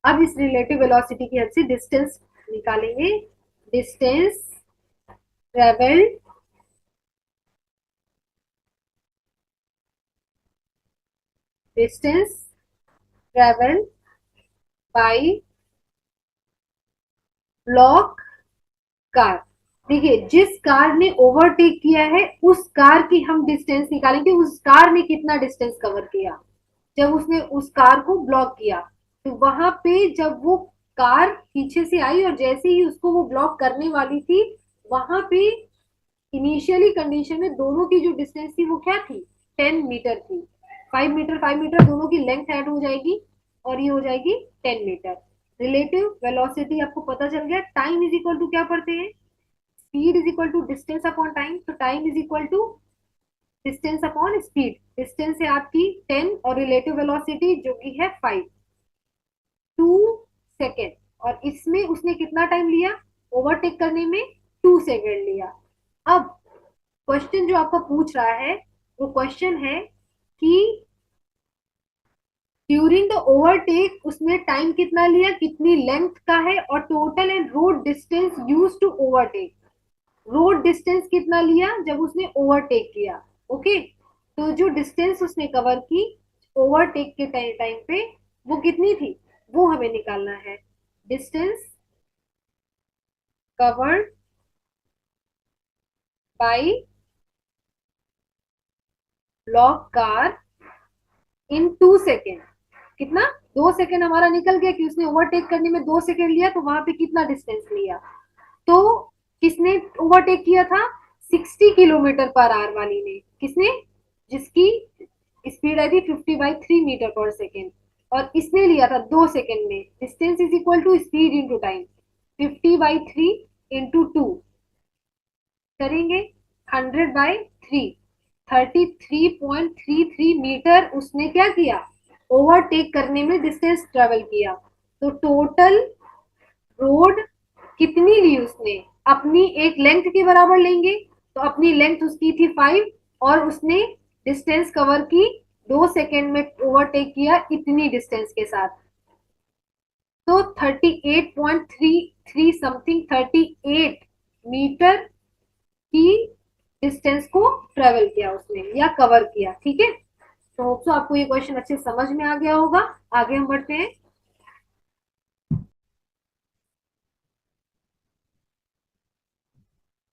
अब इस रिलेटिव वेलोसिटी की हेल्प से डिस्टेंस निकालेंगे। Distance travelled distance travelled by block car. देखिए, जिस कार ने ओवरटेक किया है उस कार की हम डिस्टेंस निकालेंगे, उस कार ने कितना डिस्टेंस कवर किया जब उसने उस कार को ब्लॉक किया। तो वहां पे जब वो कार पीछे से आई और जैसे ही उसको वो ब्लॉक करने वाली थी, वहां पे इनिशियली कंडीशन में दोनों की जो डिस्टेंस थी वो क्या थी, 10 मीटर थी। 5 मीटर 5 मीटर दोनों की लेंथ ऐड हो जाएगी और ये हो जाएगी 10 मीटर। रिलेटिव वेलोसिटी आपको पता चल गया, टाइम इज इक्वल टू क्या पढ़ते हैं, speed is equal to distance upon time, तो time is equal to distance upon speed, distance है आपकी 10 और रिलेटिव वेलोसिटी जो कि है 5, 2 सेकेंड, और इसमें उसने कितना टाइम लिया ओवरटेक करने में, 2 सेकेंड लिया। अब क्वेश्चन जो आपका पूछ रहा है वो क्वेश्चन है कि ड्यूरिंग द ओवरटेक उसने टाइम कितना लिया, कितनी लेंथ का है, और total and road distance use to overtake, road distance कितना लिया जब उसने ओवरटेक किया। ओके, तो जो डिस्टेंस उसने कवर की ओवरटेक के टाइम पे वो कितनी थी, वो हमें निकालना है। Distance covered by log car in 2 second, कितना, 2 सेकेंड हमारा निकल गया कि उसने ओवरटेक करने में 2 सेकेंड लिया, तो वहां पे कितना डिस्टेंस लिया, तो किसने ओवरटेक किया था, 60 किलोमीटर पर आवर वाली ने, किसने, जिसकी स्पीड आई थी 50/3 मीटर पर सेकेंड, और इसने लिया था 2 सेकेंड में, distance is equal to speed into time, 50/3 into 2 करेंगे, 100/3, 33.33 मीटर उसने क्या किया, ओवरटेक करने में डिस्टेंस ट्रेवल किया। तो टोटल रोड कितनी ली उसने, अपनी एक लेंथ के बराबर लेंगे, तो अपनी लेंथ उसकी थी 5 और उसने डिस्टेंस कवर की 2 सेकेंड में, ओवरटेक किया इतनी डिस्टेंस के साथ, तो 38.33 समथिंग 38 मीटर की डिस्टेंस को ट्रेवल किया उसने या कवर किया। ठीक है, तो होप सो आपको ये क्वेश्चन अच्छे समझ में आ गया होगा। आगे हम बढ़ते हैं।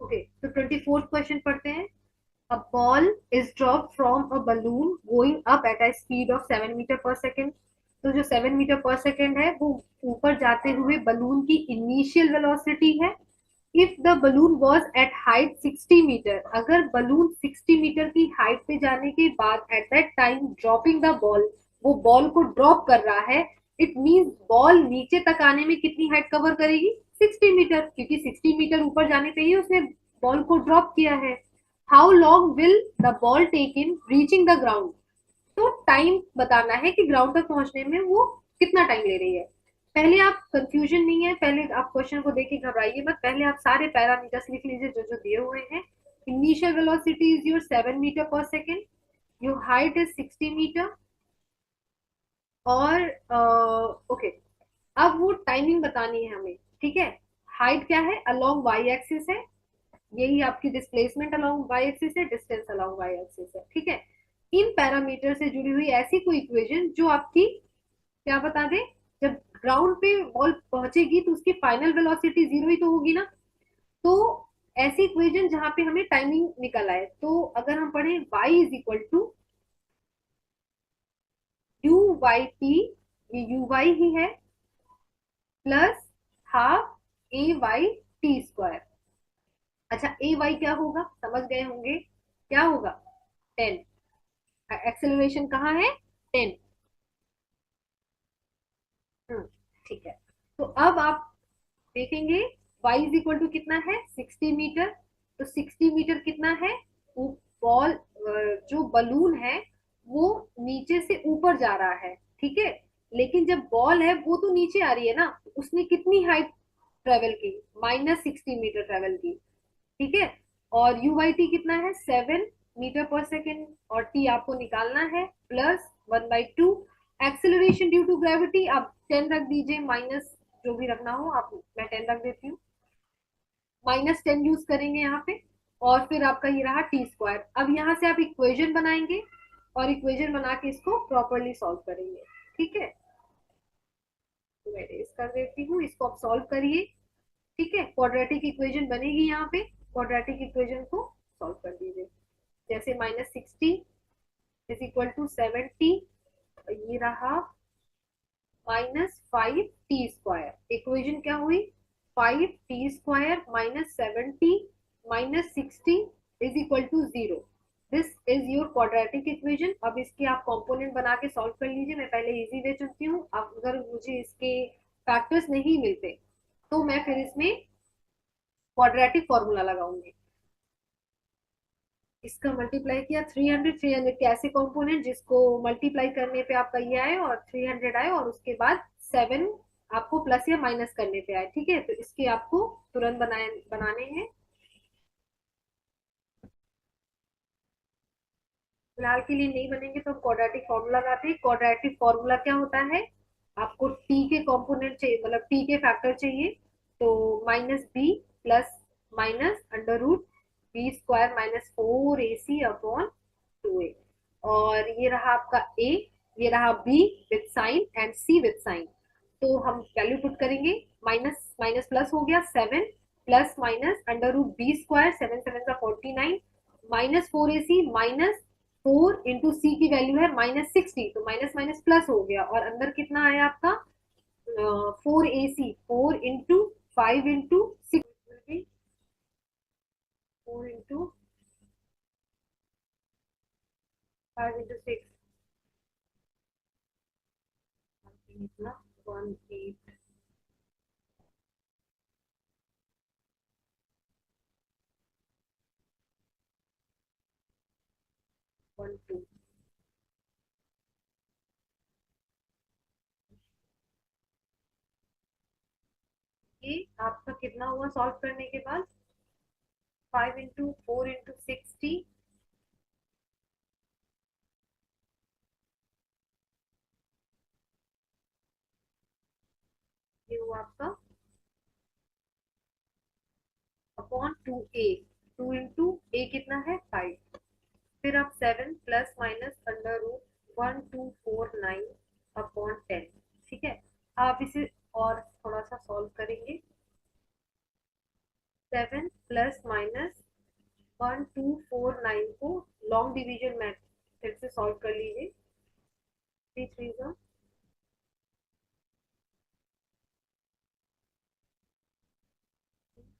ओके, तो 24th क्वेश्चन पढ़ते हैं। A ball is dropped from a balloon going up at a speed of 7 metre पर सेकेंड। तो जो 7 मीटर पर सेकेंड है वो ऊपर जाते हुए बलून की इनिशियल वेलोसिटी है। If the balloon was at height 60 metre, अगर बलून 60 मीटर की हाइट पे जाने के बाद at that time dropping the ball, वो बॉल को ड्रॉप कर रहा है, इट मीन्स बॉल नीचे तक आने में कितनी हाइट कवर करेगी, 60 मीटर, क्योंकि 60 मीटर ऊपर जाने पे ही उसने बॉल को ड्रॉप किया है। How long will the ball take in reaching the ground, तो टाइम बताना है कि ग्राउंड तक पहुंचने में वो कितना टाइम ले रही है। पहले आप कंफ्यूजन नहीं है, पहले आप क्वेश्चन को देख के घबराइए मत, पहले आप सारे पैरामीटर्स लिख लीजिए जो जो दिए हुए हैं। Initial velocity is your 7 metre पर second, your height is 60 metre, और ओके, अब वो टाइमिंग बतानी है हमें। ठीक है, हाइट क्या है, अलोंग वाई एक्सिस है, यही आपकी डिस्प्लेसमेंट अलोंग वाई एक्सिस है, डिस्टेंस अलोंग वाई एक्सिस है। ठीक है, इन पैरामीटर से जुड़ी हुई ऐसी कोई इक्वेशन जो आपकी क्या बता दे, जब ग्राउंड पे बॉल पहुंचेगी तो उसकी फाइनल वेलोसिटी 0 ही तो होगी ना, तो ऐसी इक्वेशन जहां पे हमें टाइमिंग निकल आए, तो अगर हम पढ़े y is equal to u y t, ये यू वाई ही है, plus half a y t square. अच्छा, ए वाई क्या होगा, समझ गए होंगे, क्या होगा, 10, एक्सेलरेशन कहाँ है, 10। ठीक है, तो अब आप देखेंगे y इज इक्वल टू कितना है, 60 मीटर, तो 60 मीटर कितना है, वो बॉल, जो बलून है वो नीचे से ऊपर जा रहा है। ठीक है, लेकिन जब बॉल है वो तो नीचे आ रही है ना, उसने कितनी हाइट ट्रेवल की, -60 मीटर ट्रेवल की। ठीक है, और यू बाई टी कितना है, 7 मीटर पर सेकेंड, और टी आपको निकालना है, +1/2। एक्सेलरेशन ड्यू टू ग्रेविटी आप 10 रख दीजिए, माइनस जो भी रखना हो आप, मैं 10 रख देती हूँ, -10 यूज करेंगे यहाँ पे, और फिर आपका ये रहा टी स्क्वायर। अब यहाँ से आप इक्वेशन बनाएंगे और इक्वेशन बना के इसको प्रॉपरली सॉल्व करेंगे। ठीक है, तो मैं इरेज कर देती हूँ, इसको आप सॉल्व करिए। ठीक है, क्वाड्रेटिक इक्वेशन बनेगी यहाँ पे, क्वाड्रेटिक इक्वेशन को सॉल्व कर दीजिए, जैसे -60 इज इक्वल टू 70, ये रहा -5t स्क्वायर, इक्वेशन क्या हुई, 5t square -70 -60 is equal to 0। This is your quadratic equation. अब इसके आप कंपोनेंट बना के सॉल्व कर लीजिए, मैं पहले इजी वे चुनती हूँ, अब अगर मुझे इसके फैक्टर्स नहीं मिलते तो मैं फिर इसमें क्वाड्रेटिक फॉर्मूला लगाऊंगी। इसका मल्टीप्लाई किया 300, 300 के ऐसे कॉम्पोनेंट जिसको मल्टीप्लाई करने पे आपका ये आए और 300 आए और उसके बाद 7 आपको प्लस या माइनस करने पे आए। ठीक है, तो इसके आपको तुरंत बनाने हैं। फिलहाल के लिए नहीं बनेंगे तो हम क्वाड्रेटिक फॉर्मूला लगाते हैं। क्वाड्रेटिक फॉर्मूला क्या होता है, आपको टी के कंपोनेंट चाहिए, मतलब टी के फैक्टर चाहिए, तो minus b plus minus under root b square minus 4ac upon 2a। और ये रहा आपका a, ये रहा b with sign and c with sign. तो हम वैल्यू पुट करेंगे, माइनस माइनस प्लस हो गया 7 plus minus under root b square, 7 7 का 49 माइनस 4ac माइनस 4 इंटू सी की वैल्यू है -60, तो माइनस माइनस प्लस हो गया और अंदर कितना आया आपका 4ac, 4 into 5 into 6, 4 into 5 into 6 कितना 1812। ये आपका कितना हुआ सॉल्व करने के बाद, 5 इंटू 4 इंटू 60, ये हुआ आपका अपॉन 2a। 2 इंटू a कितना है 5, फिर आप 7 plus minus under root 1249 upon 10। ठीक है, आप इसे और थोड़ा सा सॉल्व करेंगे। 7 प्लस माइनस 1249 को लॉन्ग डिवीजन मेथड से सॉल्व कर लीजिए। 3 3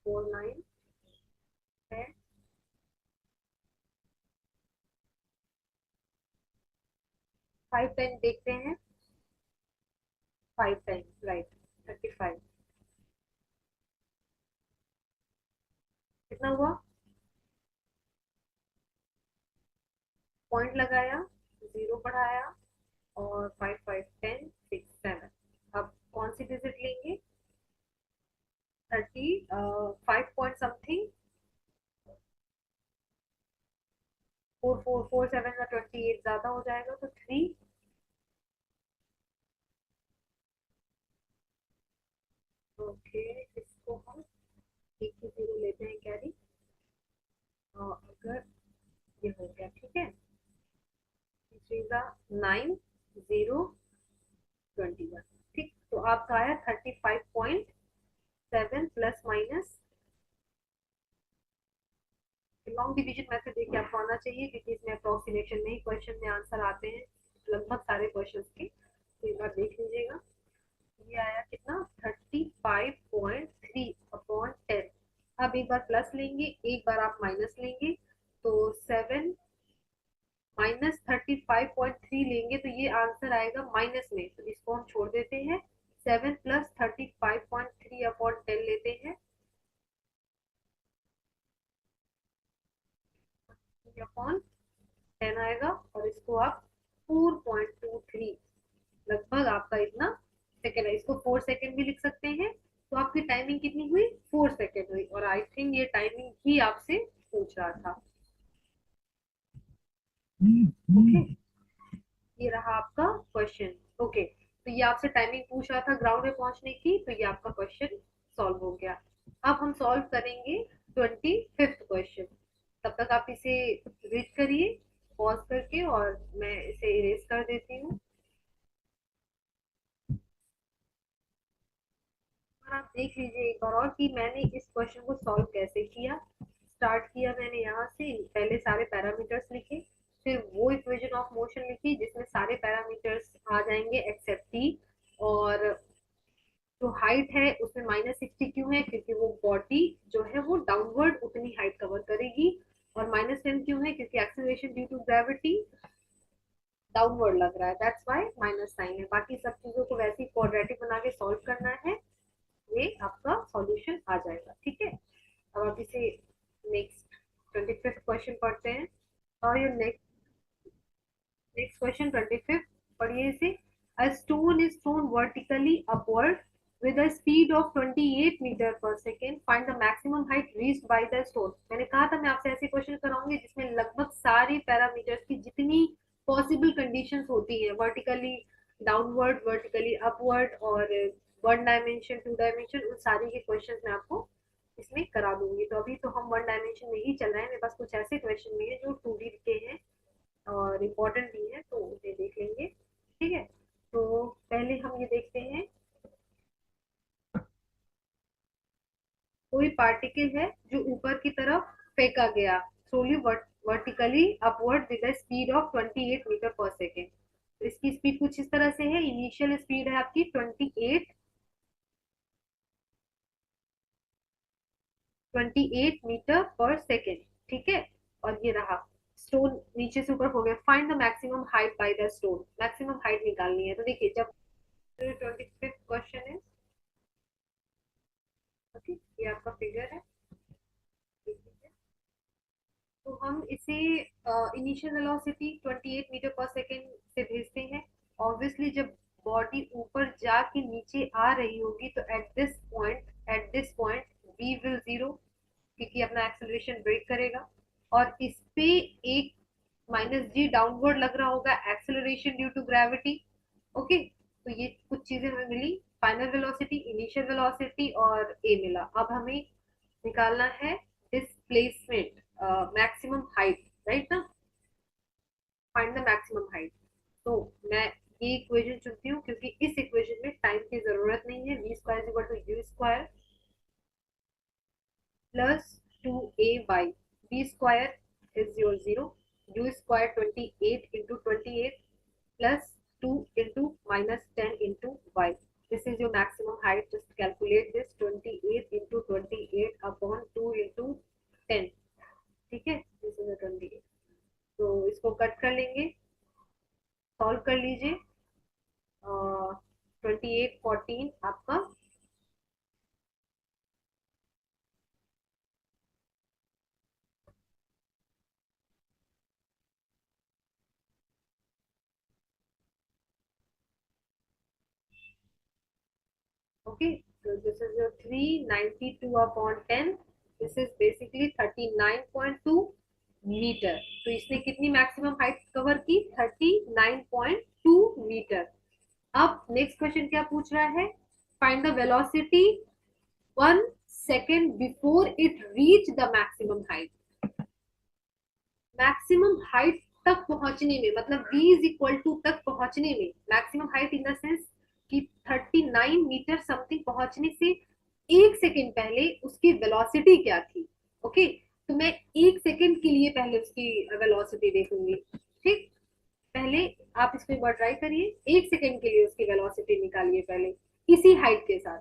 49 है, 5 10 देखते हैं, 5 टाइम्स राइट 35। कितना हुआ, पॉइंट लगाया, जीरो बढ़ाया और 5 5 10 6 7। अब कौन सी डिजिट लेंगे, 5 पॉइंट समथिंग, 4 4 4 7 का 28 ज्यादा हो जाएगा तो 3। ओके, इसको हम एक ही जीरो लेते हैं कैरी, अगर ये हो गया ठीक है, 9 0 21। ठीक, तो आपका आया 35.7 plus minus. Long division method देखिए आपको आना चाहिए क्योंकि इसमें अप्रोक्सीमेशन में ही क्वेश्चन में आंसर आते हैं लगभग सारे क्वेश्चंस के, तो एक बार देख लीजिएगा। ये आया कितना 35.3 अपॉन 10। अब एक बार प्लस लेंगे, एक बार आप माइनस लेंगे, तो 7 -35.3 लेंगे तो ये आंसर आएगा माइनस में, तो इसको हम छोड़ देते हैं। 7 प्लस 35.3 अपॉन 10 लेते हैं अपॉन 10 आएगा और इसको आप 4.23, लगभग आपका इतना सेकेंड है, इसको 4 सेकेंड भी लिख सकते हैं। तो आपकी टाइमिंग कितनी हुई, 4 सेकेंड हुई, और आई थिंक ये टाइमिंग ही आपसे पूछ रहा था। ओके, ये रहा आपका क्वेश्चन। ओके, तो ये आपसे टाइमिंग पूछ रहा था ग्राउंड में पहुंचने की, तो ये आपका क्वेश्चन सॉल्व हो गया। अब हम सॉल्व करेंगे 25th क्वेश्चन। तब तक आप इसे रीड करिए पॉज करके और मैं इसे इरेज कर देती हूँ। और आप देख लीजिए एक बार और कि मैंने इस क्वेश्चन को सॉल्व कैसे किया। स्टार्ट किया मैंने यहाँ से, पहले सारे पैरामीटर्स लिखे, फिर वो इक्वेशन ऑफ मोशन लिखी जिसमें सारे पैरामीटर्स आ जाएंगे एक्सेप्ट टी, और जो हाइट है उसमें -60 क्यों है, क्योंकि वो बॉडी जो है वो डाउनवर्ड उतनी हाइट कवर करेगी, और -10 क्यों है, क्योंकि acceleration due to gravity downward लग रहा है, दैट्स व्हाई माइनस साइन है। बाकी सब चीजों को वैसे ही क्वाड्रेटिक बना के सॉल्व करना है, ये आपका सॉल्यूशन आ जाएगा। ठीक है, अब आप इसे नेक्स्ट 25th क्वेश्चन पढ़ते हैं। और ये नेक्स्ट क्वेश्चन 25th पढ़िए इसे। A stone is thrown vertically upward with a speed of 28 metre पर second, find the maximum height reached by the stone. मैंने कहा था मैं आपसे ऐसे क्वेश्चन कराऊंगी जिसमें लगभग सारे पैरामीटर्स की जितनी पॉसिबल कंडीशंस होती है, वर्टिकली डाउनवर्ड, वर्टिकली अपवर्ड और वन डायमेंशन, टू डायमेंशन, उन सारे के क्वेश्चन मैं आपको इसमें करा दूंगी। तो अभी तो हम वन डायमेंशन में ही चल रहे हैं, मेरे पास कुछ ऐसे क्वेश्चन भी है जो 2D के हैं और इम्पोर्टेंट भी है, तो उसे देख लेंगे। ठीक है, तो पहले हम ये देखते हैं, कोई पार्टिकल है जो ऊपर की तरफ फेंका गया थ्रोली vertically upward with the speed of 28 metre पर सेकेंड। तो इसकी स्पीड कुछ इस तरह से है, इनिशियल स्पीड है आपकी 28 मीटर पर सेकेंड। ठीक है, और ये रहा स्टोन नीचे से ऊपर हो गया। Find the maximum height bye the stone, maximum height निकालनी है। तो देखिए, जब 25th क्वेश्चन है, ओके, ये आपका फिगर है, तो हम इसे इनिशियल वेलोसिटी 28 मीटर पर सेकेंड से भेजते हैं। ऑब्वियसली जब बॉडी ऊपर जाके नीचे आ रही होगी तो at this point we will zero, क्योंकि अपना एक्सेलरेशन ब्रेक करेगा। और इस पे एक माइनस जी डाउनवर्ड लग रहा होगा, acceleration due to gravity. Okay, तो ये कुछ चीजें हमें मिली, फाइनल वेलोसिटी, इनिशियल वेलोसिटी और ए मिला। अब हमें निकालना है डिस्प्लेसमेंट, मैक्सिमम हाइट, राइट ना, फाइंड द मैक्सिमम हाइट। तो मैं ये इक्वेशन चुनती हूँ क्योंकि इस इक्वेशन में टाइम की जरूरत नहीं है। V square is equal to u square plus 2ay, b square is your 0, u square 28 into 28 plus 2 into minus 10 into y. This is your maximum height. Just calculate this, 28 into 28 upon 2 into 10. ठीक है, this is a 28। तो इसको cut कर लेंगे, solve कर लीजिए। 28 14 आपका, okay, so this is your 392 upon 10, this is basically 39.2 metre. तो इसने कितनी मैक्सिमम हाइट कवर की, 39.2 मीटर। अब नेक्स्ट क्वेश्चन क्या पूछ रहा है, find the velocity 1 second before it reach the maximum height. Maximum height तक पहुंचने में, मतलब v इज इक्वल टू तक पहुंचने में, maximum height in the sense कि 39 मीटर समथिंग पहुंचने से 1 सेकेंड पहले उसकी वेलोसिटी क्या थी। ओके, तो मैं 1 सेकेंड के लिए पहले उसकी वेलोसिटी देखूंगी। ठीक, पहले आप इसको एक बार ट्राई करिए, 1 सेकेंड के लिए उसकी वेलोसिटी निकालिए पहले इसी हाइट के साथ।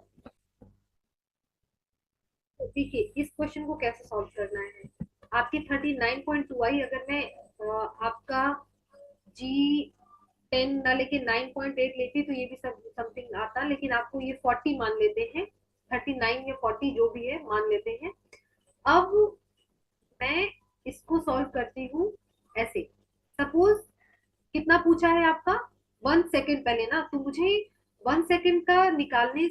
तो देखिए इस क्वेश्चन को कैसे सॉल्व करना है। आपकी 39.2 आई, अगर मैं आपका जी 10 ना लेके 9.8 लेती तो ये भी सब समथिंग आता, लेकिन आपको ये 40 मान लेते हैं, 39 या 40 जो भी है मान लेते हैं। अब मैं इसको सॉल्व करती हूँ ऐसे। सपोज कितना पूछा है आपका, 1 सेकेंड पहले ना, तो मुझे 1 सेकेंड का निकालने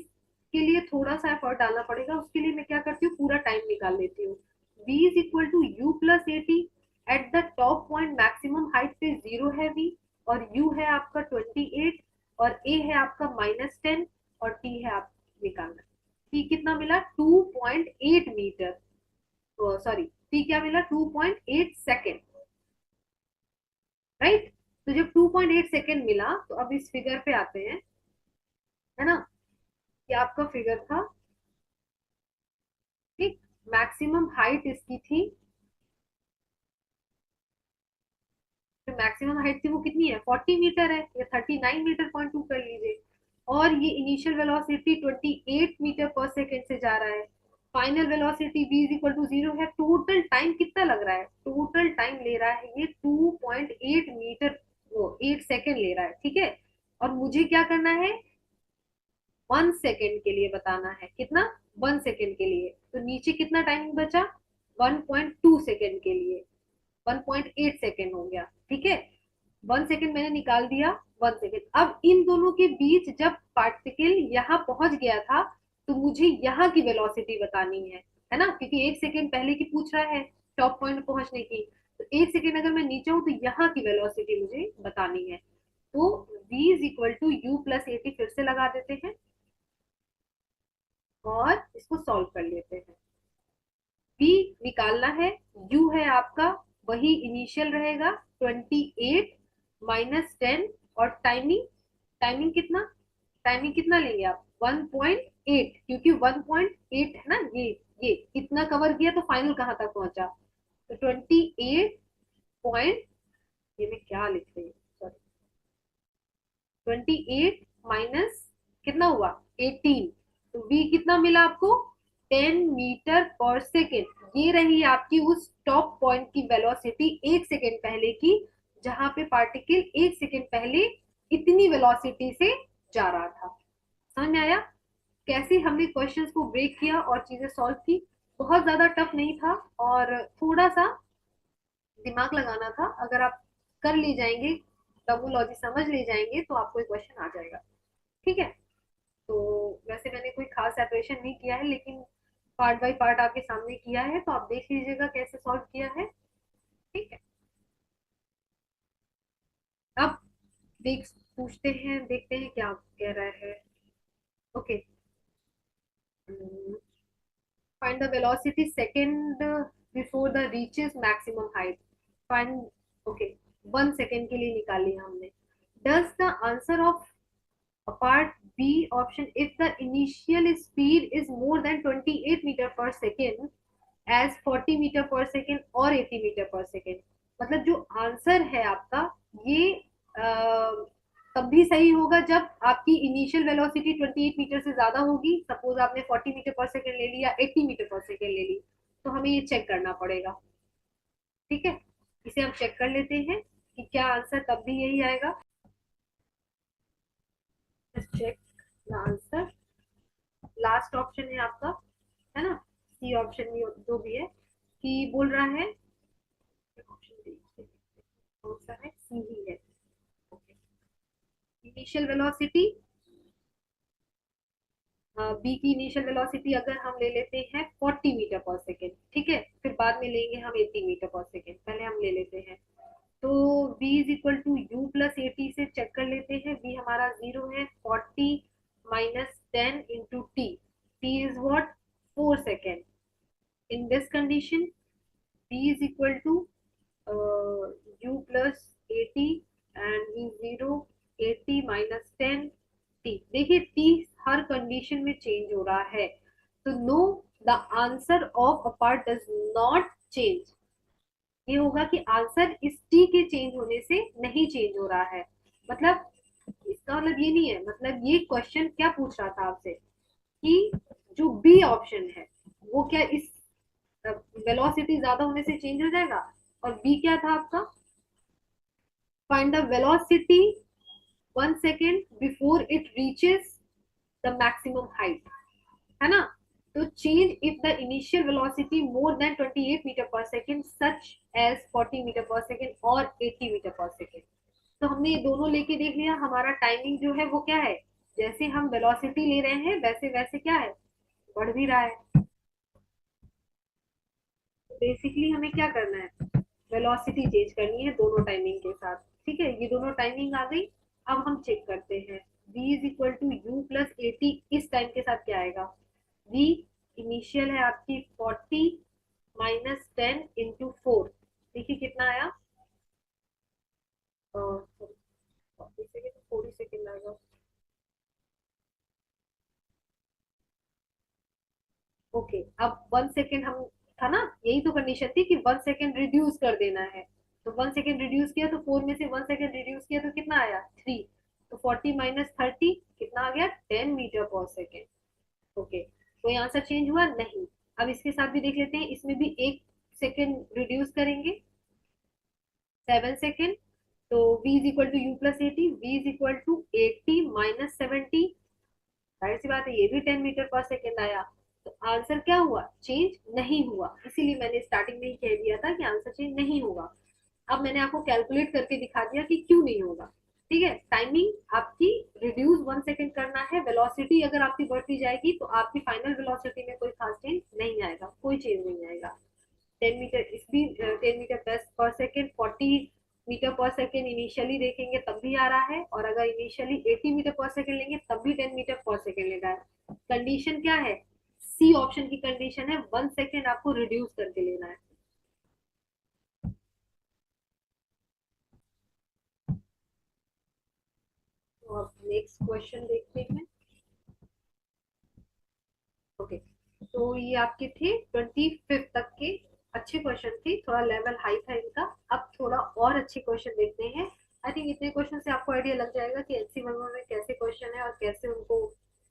के लिए थोड़ा सा एफर्ट डालना पड़ेगा। उसके लिए मैं क्या करती हूँ, पूरा टाइम निकाल लेती हूँ। v is equal to u plus a t. At the top point maximum height पे 0 है v, और u है आपका 28, और a है आपका -10, और t है आप निकालना। t कितना मिला, 2.8 मीटर, सॉरी t क्या मिला, 2.8 सेकेंड, राइट। तो जब 2.8 सेकेंड मिला तो अब इस फिगर पे आते हैं, है ना, ये आपका फिगर था। ठीक, मैक्सिमम हाइट इसकी थी, जो मैक्सिमम हाइट थी वो कितनी है, 40 मीटर है, या 39 मीटर पॉइंट टू कर लीजिए। और ये इनिशियल वेलोसिटी 28 मीटर पर सेकेंड से जा रहा है। Final velocity v is equal to 0 है। टोटल टाइम कितना लग रहा है, टोटल टाइम ले रहा है ये 2.8 मीटर तो 8 सेकेंड ले रहा है, ठीक है। और मुझे क्या करना है, 1 सेकेंड के लिए बताना है, कितना, 1 सेकेंड के लिए। तो नीचे कितना टाइम बचा, 1.2 सेकेंड के लिए, 1.8 सेकेंड हो गया, ठीक है। 1 सेकेंड मैंने निकाल दिया, 1 सेकेंड। अब इन दोनों के बीच जब पार्टिकल यहाँ पहुंच गया था, तो मुझे यहाँ की वेलोसिटी बतानी है ना, क्योंकि 1 सेकेंड पहले की पूछ रहा है टॉप पॉइंट पहुंचने की। तो 1 सेकेंड अगर मैं नीचे हूं, तो यहाँ की वेलोसिटी मुझे बतानी है। तो v is equal to u plus a t, फिर से लगा देते हैं और इसको सॉल्व कर लेते हैं। v निकालना है, u है आपका, वही इनिशियल रहेगा 28 -10। और टाइमिंग, टाइमिंग कितना, टाइमिंग कितना लेंगे आप, 1.8, क्योंकि 1.8 है ना, ये इतना कवर किया तो फाइनल कहाँ तक पहुंचा, तो 28 पॉइंट, ये मैं क्या लिख रही हूँ, सॉरी, 28 माइनस कितना हुआ, 18। तो v कितना मिला आपको, 10 मीटर पर सेकेंड। ये रही आपकी उस टॉप पॉइंट की वेलोसिटी 1 सेकेंड पहले की, जहां पे पार्टिकल 1 सेकेंड पहले इतनी वेलोसिटी से जा रहा था। समझ में आया कैसे हमने क्वेश्चंस को ब्रेक किया और चीजें सॉल्व की। बहुत ज्यादा टफ नहीं था, और थोड़ा सा दिमाग लगाना था। अगर आप कर ले जाएंगे, टर्मोलॉजी समझ ले जाएंगे, तो आपको एक क्वेश्चन आ जाएगा, ठीक है। तो वैसे मैंने कोई खास सेपरेशन नहीं किया है, लेकिन पार्ट बाय पार्ट आपके सामने किया है, तो आप देख लीजिएगा कैसे सॉल्व किया है, ठीक है। अब देख पूछते हैं, देखते हैं क्या कह रहा है। Okay, find the velocity second before the reaches maximum height. Find, okay, 1 second के लिए निकाली हमने। Does the answer of part B option, if the initial speed is more than 28 meter per second as 40 metre पर second और 80 metre पर second, मतलब जो answer है आपका, ये तब भी सही होगा जब आपकी इनिशियल वेलोसिटी 28 मीटर से ज्यादा होगी। सपोज आपने 40 मीटर पर सेकेंड ले लिया, 80 मीटर पर सेकेंड ले ली, तो हमें ये चेक करना पड़ेगा, ठीक है। इसे हम चेक कर लेते हैं कि क्या आंसर तब भी यही आएगा। Check the answer, last option है आपका, है ना, सी ऑप्शन में जो भी है, कि बोल रहा है, ऑप्शन कौन सा है, सी ही है। इनिशियल वेलोसिटी, बी की इनिशियल वेलोसिटी अगर हम ले लेते हैं 40 मीटर पर सेकेंड, ठीक है, फिर बाद में लेंगे हम 80 मीटर पर सेकेंड, पहले हम ले लेते हैं। तो v is equal to u plus a t से चेक कर लेते हैं। v हमारा 0 है, 40 -10 into t, t is what, 4 second. In this condition v is equal to u plus a t and v 0, 80 -10 टी। देखिए टी हर कंडीशन में चेंज हो रहा है, तो no, the answer of a part does not change. ये होगा कि आंसर इस टी के चेंज होने से नहीं चेंज हो रहा है। मतलब इसका मतलब ये नहीं है, मतलब ये क्वेश्चन क्या पूछ रहा था आपसे, कि जो बी ऑप्शन है वो क्या इस वेलोसिटी ज्यादा होने से चेंज हो जाएगा। और बी क्या था आपका, find the velocity 1 second before it reaches the maximum height, है ना। तो change if the initial velocity more than 28 metre पर सेकेंड सच एज 40 मीटर पर सेकेंड और 80 मीटर पर सेकेंड। तो हमने ये दोनों लेके देख लिया, हमारा टाइमिंग जो है वो क्या है, जैसे हम वेलोसिटी ले रहे हैं वैसे वैसे क्या है, बढ़ भी रहा है। बेसिकली हमें क्या करना है, वेलोसिटी चेंज करनी है दोनों टाइमिंग के साथ, ठीक है। ये दोनों टाइमिंग आ गई। अब हम चेक करते हैं, v is equal to u plus a t इस टाइम के साथ क्या आएगा। v इनिशियल है आपकी 40 -10 इंटू 4, देखिए कितना आया, 40 सेकेंड, 40 सेकेंड आएगा। ओके, अब 1 सेकेंड हम, था ना, यही तो कंडीशन थी कि 1 सेकेंड रिड्यूस कर देना है। तो 1 सेकेंड रिड्यूस किया, तो 4 में से 1 सेकेंड रिड्यूस किया तो कितना आया, 3। तो 40 -30 कितना आ गया, 10 मीटर पर सेकेंड। ओके, तो यहाँ आंसर चेंज हुआ नहीं। अब इसके साथ भी देख लेते हैं, इसमें भी 1 सेकेंड रिड्यूस करेंगे, 7 सेकेंड, तो v is equal to u plus 80, v is equal to 80 minus 70। जाहिर सी बात है ये भी 10 मीटर पर सेकेंड आया। तो आंसर क्या हुआ, चेंज नहीं हुआ। इसीलिए मैंने स्टार्टिंग में ही कह दिया था कि आंसर चेंज नहीं होगा। अब मैंने आपको कैलकुलेट करके दिखा दिया कि क्यों नहीं होगा। ठीक है, टाइमिंग आपकी रिड्यूस 1 सेकेंड करना है, वेलोसिटी अगर आपकी बढ़ती जाएगी तो आपकी फाइनल वेलोसिटी में कोई खास चेंज नहीं आएगा, कोई चेंज नहीं आएगा। 10 मीटर इसकी 10 मीटर पर सेकेंड 40 मीटर पर सेकेंड इनिशियली देखेंगे तब भी आ रहा है, और अगर इनिशियली 80 मीटर पर सेकेंड लेंगे तब भी 10 मीटर पर सेकेंड ले रहा है। कंडीशन क्या है, सी ऑप्शन की कंडीशन है, 1 सेकेंड आपको रिड्यूस करके लेना है। तो अब नेक्स्ट क्वेश्चन देखते हैं। ओके, तो ये आपके थे 25 तक के अच्छे क्वेश्चन थे, थोड़ा लेवल हाई था इनका। अब थोड़ा और अच्छे क्वेश्चन देखते हैं। आई थिंक इतने क्वेश्चन से आपको आइडिया लग जाएगा कि एचसी वर्मा में कैसे क्वेश्चन है और कैसे उनको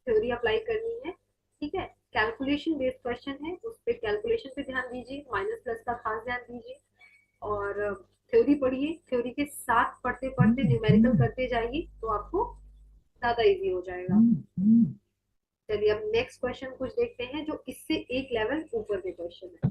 थ्योरी अप्लाई करनी है। ठीक है, कैलकुलेशन बेस्ड क्वेश्चन है, उस पर कैलकुलेशन पे ध्यान दीजिए, माइनस प्लस का खास ध्यान दीजिए। और थ्योरी पढ़िए, थ्योरी के साथ पढ़ते पढ़ते न्यूमेरिकल करते जाइए तो आपको ज्यादा इजी हो जाएगा। चलिए अब नेक्स्ट क्वेश्चन कुछ देखते हैं जो इससे एक लेवल ऊपर के क्वेश्चन है।